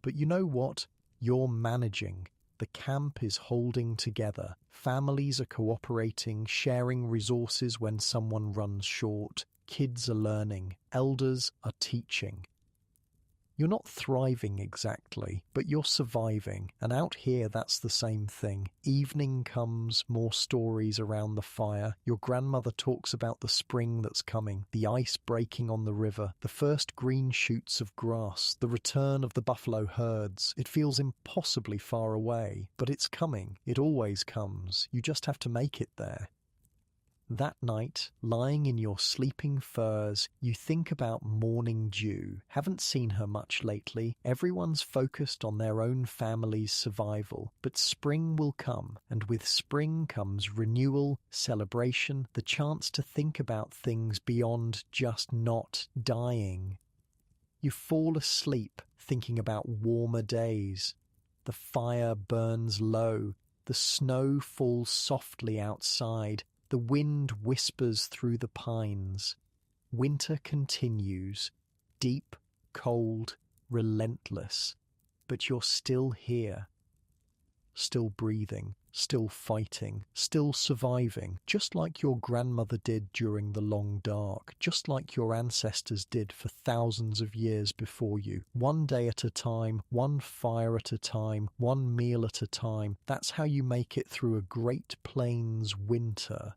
But you know what? You're managing. The camp is holding together. Families are cooperating, sharing resources when someone runs short. Kids are learning. Elders are teaching. You're not thriving exactly, but you're surviving. And out here, that's the same thing. Evening comes, more stories around the fire. Your grandmother talks about the spring that's coming, the ice breaking on the river, the first green shoots of grass, the return of the buffalo herds. It feels impossibly far away, but it's coming. It always comes. You just have to make it there. That night, lying in your sleeping furs, you think about Morning Dew. Haven't seen her much lately. Everyone's focused on their own family's survival. But spring will come, and with spring comes renewal, celebration, the chance to think about things beyond just not dying. You fall asleep thinking about warmer days. The fire burns low. The snow falls softly outside. The wind whispers through the pines. Winter continues, deep, cold, relentless, but you're still here. Still breathing, still fighting, still surviving, just like your grandmother did during the long dark, just like your ancestors did for thousands of years before you. One day at a time, one fire at a time, one meal at a time. That's how you make it through a Great Plains winter.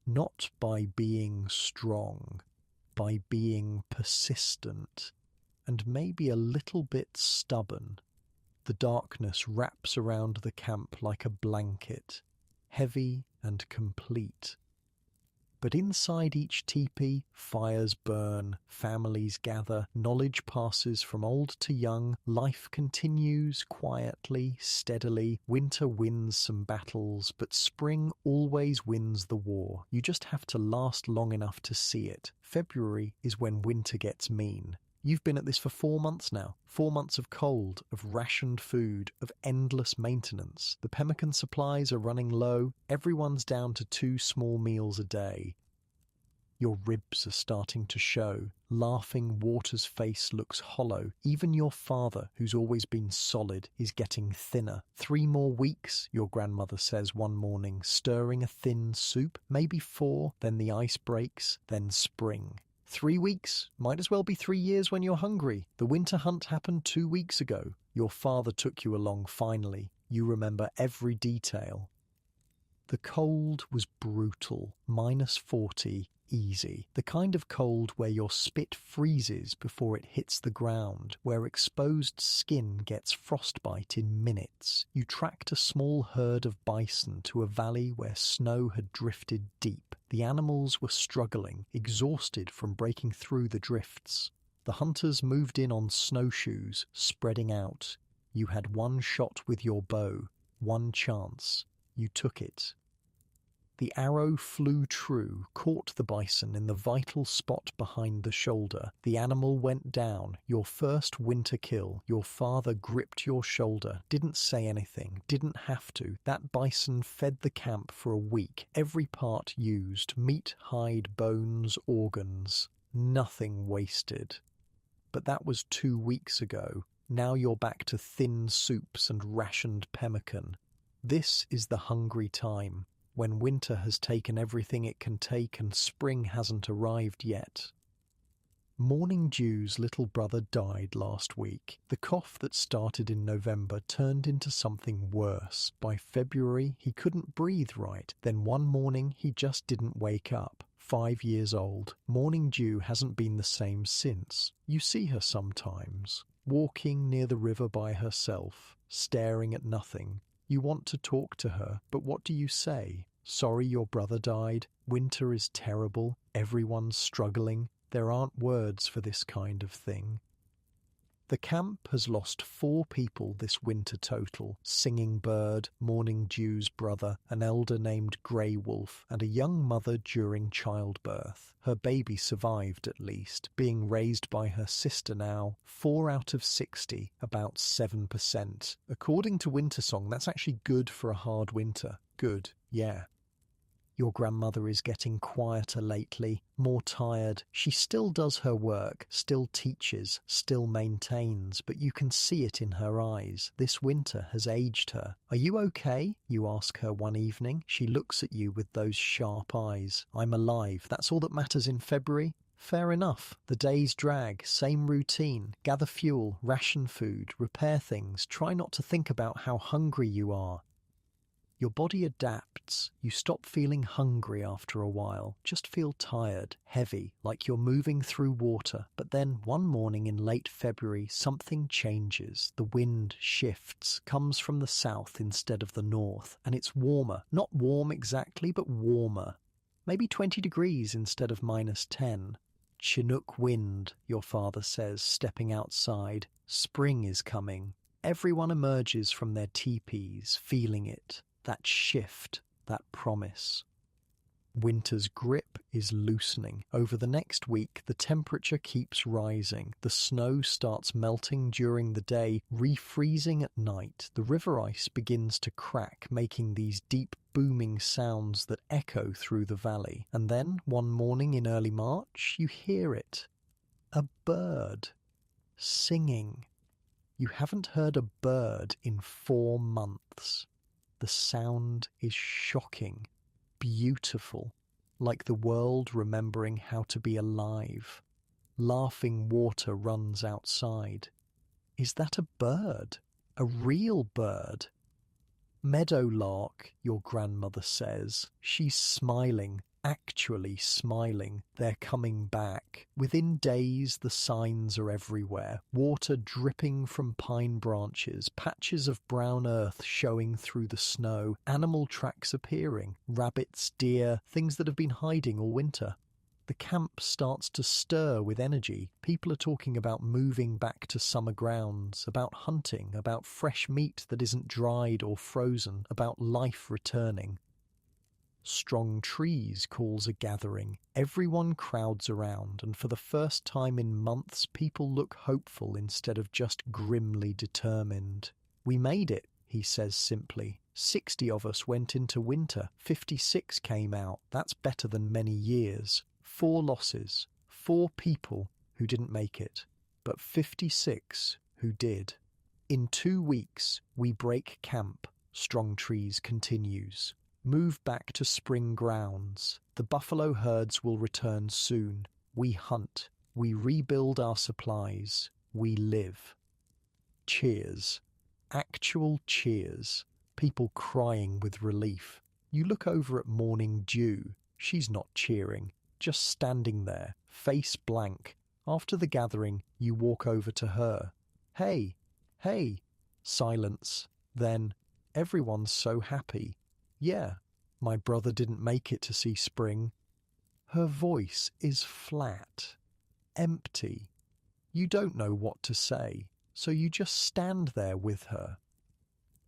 Not by being strong, by being persistent, and maybe a little bit stubborn. The darkness wraps around the camp like a blanket, heavy and complete. But inside each teepee, fires burn, families gather, knowledge passes from old to young, life continues quietly, steadily. Winter wins some battles, but spring always wins the war. You just have to last long enough to see it. February is when winter gets mean. You've been at this for 4 months now. 4 months of cold, of rationed food, of endless maintenance. The pemmican supplies are running low. Everyone's down to 2 small meals a day. Your ribs are starting to show. Laughing Water's face looks hollow. Even your father, who's always been solid, is getting thinner. 3 more weeks, your grandmother says one morning, stirring a thin soup. Maybe 4, then the ice breaks, then spring. 3 weeks? Might as well be 3 years when you're hungry. The winter hunt happened 2 weeks ago. Your father took you along finally. You remember every detail. The cold was brutal. -40, easy. The kind of cold where your spit freezes before it hits the ground, where exposed skin gets frostbite in minutes. You tracked a small herd of bison to a valley where snow had drifted deep. The animals were struggling, exhausted from breaking through the drifts. The hunters moved in on snowshoes, spreading out. You had 1 shot with your bow, 1 chance. You took it. The arrow flew true, caught the bison in the vital spot behind the shoulder. The animal went down, your first winter kill. Your father gripped your shoulder, didn't say anything, didn't have to. That bison fed the camp for a week. Every part used, meat, hide, bones, organs. Nothing wasted. But that was 2 weeks ago. Now you're back to thin soups and rationed pemmican. This is the hungry time, when winter has taken everything it can take and spring hasn't arrived yet. Morning Dew's little brother died last week. The cough that started in November turned into something worse. By February, he couldn't breathe right. Then one morning, he just didn't wake up. 5 years old. Morning Dew hasn't been the same since. You see her sometimes. walking near the river by herself, staring at nothing. You want to talk to her, but what do you say? Sorry your brother died. Winter is terrible. Everyone's struggling. There aren't words for this kind of thing. The camp has lost 4 people this winter total: Singing Bird, Morning Dew's brother, an elder named Grey Wolf, and a young mother during childbirth. Her baby survived at least, being raised by her sister now. 4 out of 60, about 7%. According to Wintersong, that's actually good for a hard winter. Good, yeah. Your grandmother is getting quieter lately, more tired. She still does her work, still teaches, still maintains, but you can see it in her eyes. This winter has aged her. Are you okay? You ask her one evening. She looks at you with those sharp eyes. I'm alive. That's all that matters in February? Fair enough. The days drag, same routine. Gather fuel, ration food, repair things. Try not to think about how hungry you are. Your body adapts. You stop feeling hungry after a while. Just feel tired, heavy, like you're moving through water. But then one morning in late February, something changes. The wind shifts, comes from the south instead of the north, and it's warmer. Not warm exactly, but warmer. Maybe 20 degrees instead of -10. Chinook wind, your father says, stepping outside. Spring is coming. Everyone emerges from their teepees, feeling it. That shift, that promise. Winter's grip is loosening. Over the next week, the temperature keeps rising. The snow starts melting during the day, refreezing at night. The river ice begins to crack, making these deep booming sounds that echo through the valley. And then, one morning in early March, you hear it. A bird. Singing. You haven't heard a bird in 4 months. The sound is shocking, beautiful, like the world remembering how to be alive. Laughing water runs outside. Is that a bird? A real bird? Meadowlark, your grandmother says. She's smiling, actually smiling. They're coming back. Within days, the signs are everywhere. Water dripping from pine branches, patches of brown earth showing through the snow, animal tracks appearing, rabbits, deer, things that have been hiding all winter. The camp starts to stir with energy. People are talking about moving back to summer grounds, about hunting, about fresh meat that isn't dried or frozen, about life returning. Strong Trees calls a gathering. Everyone crowds around, and for the first time in months, people look hopeful instead of just grimly determined. We made it, he says simply. 60 of us went into winter. 56 came out. That's better than many years. 4 losses. 4 people who didn't make it, but 56 who did. In 2 weeks, we break camp, Strong Trees continues. Move back to spring grounds. The buffalo herds will return soon. We hunt. We rebuild our supplies. We live. Cheers. Actual cheers. People crying with relief. You look over at Morning Dew. She's not cheering, just standing there, face blank. After the gathering, you walk over to her. Hey, hey. Silence. Then, everyone's so happy. Yeah, my brother didn't make it to see spring. Her voice is flat, empty. You don't know what to say, so you just stand there with her.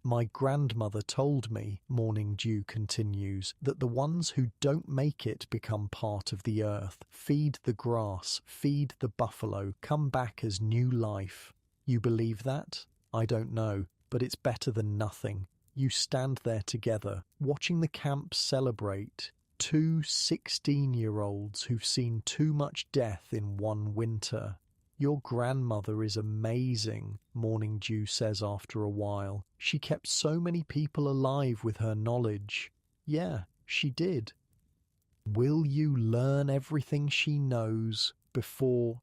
My grandmother told me, Morning Dew continues, that the ones who don't make it become part of the earth, feed the grass, feed the buffalo, come back as new life. You believe that? I don't know, but it's better than nothing. You stand there together, watching the camp celebrate. 2 16-year-olds who've seen too much death in one winter. Your grandmother is amazing, Morning Dew says after a while. She kept so many people alive with her knowledge. Yeah, she did. Will you learn everything she knows before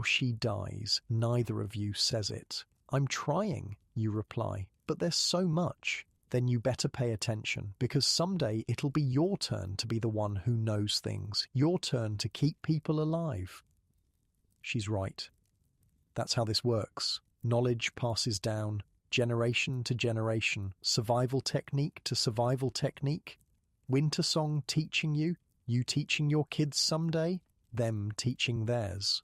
she dies? Neither of you says it. I'm trying, you reply. But there's so much. Then you better pay attention, because someday it'll be your turn to be the one who knows things, your turn to keep people alive. She's right. That's how this works. Knowledge passes down, generation to generation, survival technique to survival technique. Wintersong teaching you, you teaching your kids someday, them teaching theirs.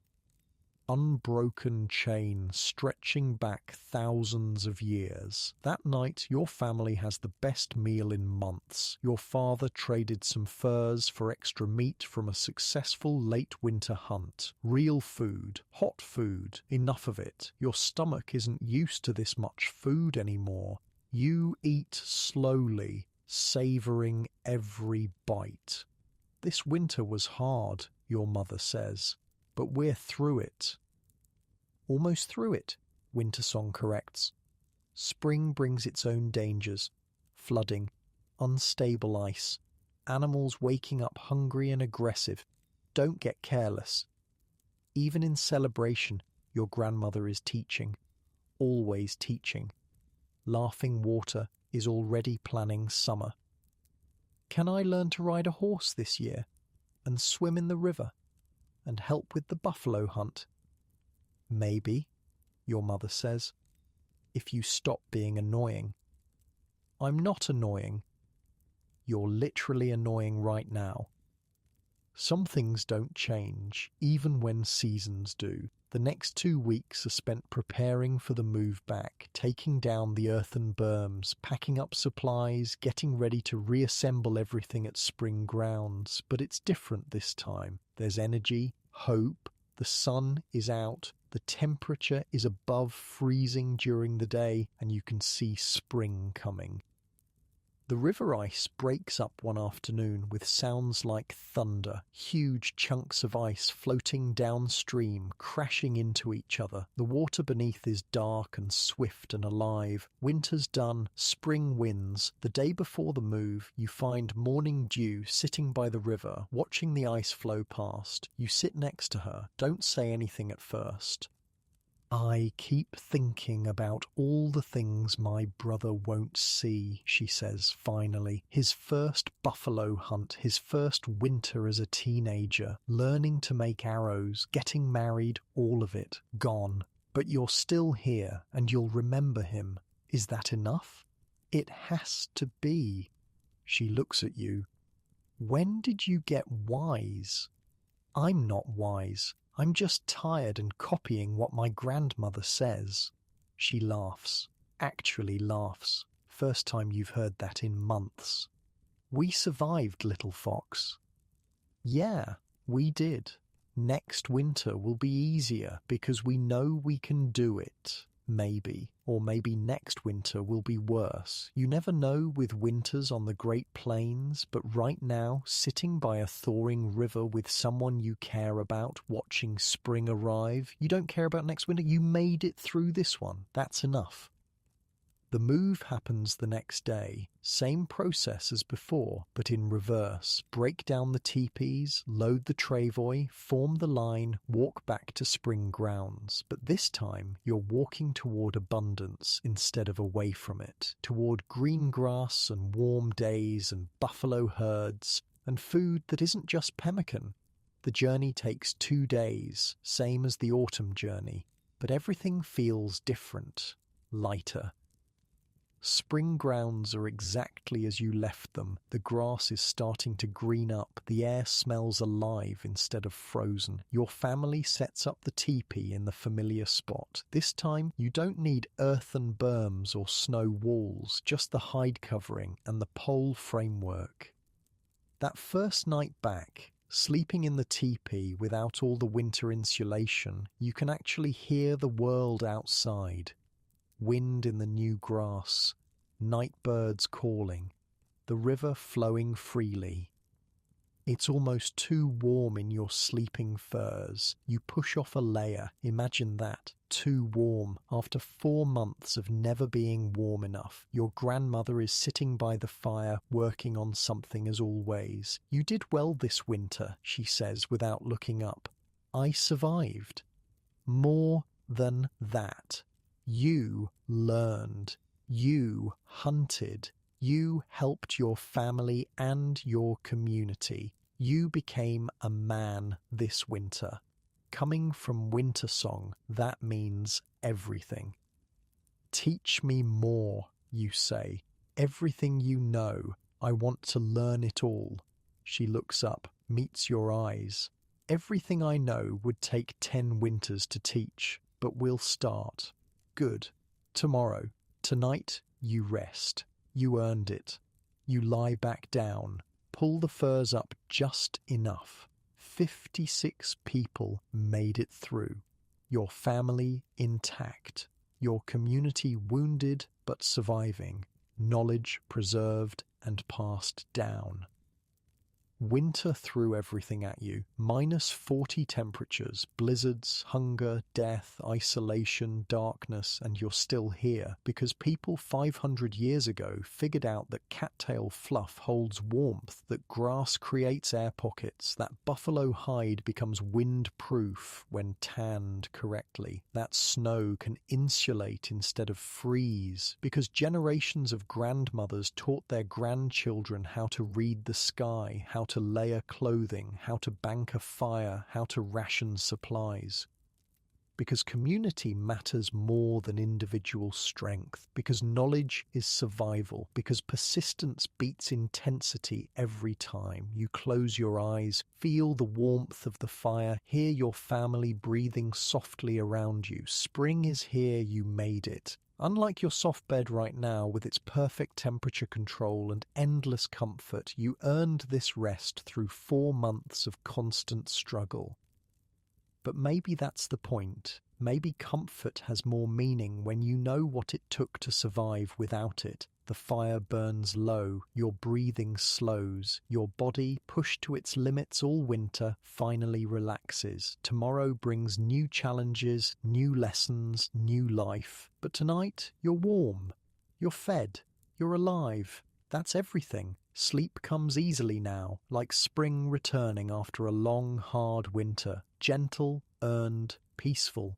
Unbroken chain stretching back thousands of years. That night, your family has the best meal in months. Your father traded some furs for extra meat from a successful late winter hunt. Real food, hot food, enough of it. Your stomach isn't used to this much food anymore. You eat slowly, savoring every bite. This winter was hard, your mother says, but we're through it. Almost through it, Wintersong corrects. Spring brings its own dangers. Flooding, unstable ice, animals waking up hungry and aggressive. Don't get careless. Even in celebration, your grandmother is teaching. Always teaching. Laughing Water is already planning summer. Can I learn to ride a horse this year? And swim in the river? And help with the buffalo hunt? Maybe, your mother says, if you stop being annoying. I'm not annoying. You're literally annoying right now. Some things don't change, even when seasons do. The next 2 weeks are spent preparing for the move back, taking down the earthen berms, packing up supplies, getting ready to reassemble everything at spring grounds. But it's different this time. There's energy, hope, the sun is out, the temperature is above freezing during the day, and you can see spring coming. The river ice breaks up one afternoon with sounds like thunder, huge chunks of ice floating downstream, crashing into each other. The water beneath is dark and swift and alive. Winter's done, spring wins. The day before the move, you find Morning Dew sitting by the river, watching the ice flow past. You sit next to her, don't say anything at first. I keep thinking about all the things my brother won't see, she says finally. His first buffalo hunt, his first winter as a teenager, learning to make arrows, getting married, all of it, gone. But you're still here, and you'll remember him. Is that enough? It has to be. She looks at you. When did you get wise? I'm not wise. I'm just tired and copying what my grandmother says. She laughs. Actually laughs. First time you've heard that in months. We survived, little fox. Yeah, we did. Next winter will be easier because we know we can do it. Maybe. Or maybe next winter will be worse. You never know with winters on the Great Plains, but right now, sitting by a thawing river with someone you care about, watching spring arrive, you don't care about next winter. You made it through this one. That's enough. The move happens the next day. Same process as before, but in reverse. Break down the teepees, load the travoy, form the line, walk back to spring grounds. But this time, you're walking toward abundance instead of away from it. Toward green grass and warm days and buffalo herds and food that isn't just pemmican. The journey takes 2 days, same as the autumn journey. But everything feels different, lighter. Spring grounds are exactly as you left them. The grass is starting to green up. The air smells alive instead of frozen. Your family sets up the teepee in the familiar spot. This time, you don't need earthen berms or snow walls, just the hide covering and the pole framework. That first night back, sleeping in the teepee without all the winter insulation, you can actually hear the world outside. Wind in the new grass, night birds calling, the river flowing freely. It's almost too warm in your sleeping furs. You push off a layer, imagine that, too warm. After 4 months of never being warm enough, your grandmother is sitting by the fire working on something as always. You did well this winter, she says without looking up. I survived. More than that. You learned. You hunted. You helped your family and your community. You became a man this winter. Coming from Winter Song, that means everything. Teach me more, you say. Everything you know. I want to learn it all. She looks up, meets your eyes. Everything I know would take 10 winters to teach, but we'll start. Good. Tomorrow. Tonight, you rest. You earned it. You lie back down. Pull the furs up just enough. 56 people made it through. Your family intact. Your community wounded but surviving. Knowledge preserved and passed down. Winter threw everything at you. -40 temperatures, blizzards, hunger, death, isolation, darkness, and you're still here because people 500 years ago figured out that cattail fluff holds warmth, that grass creates air pockets, that buffalo hide becomes wind-proof when tanned correctly, that snow can insulate instead of freeze, because generations of grandmothers taught their grandchildren how to read the sky, how to layer clothing, how to bank a fire, how to ration supplies. Because community matters more than individual strength, because knowledge is survival, because persistence beats intensity every time. You close your eyes, feel the warmth of the fire, hear your family breathing softly around you. Spring is here, you made it. Unlike your soft bed right now with its perfect temperature control and endless comfort, you earned this rest through 4 months of constant struggle. But maybe that's the point. Maybe comfort has more meaning when you know what it took to survive without it. The fire burns low, your breathing slows, your body, pushed to its limits all winter, finally relaxes. Tomorrow brings new challenges, new lessons, new life. But tonight, you're warm, you're fed, you're alive. That's everything. Sleep comes easily now, like spring returning after a long, hard winter. Gentle, earned, peaceful.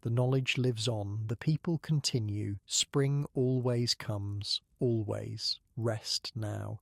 The knowledge lives on, the people continue. Spring always comes, always. Rest now.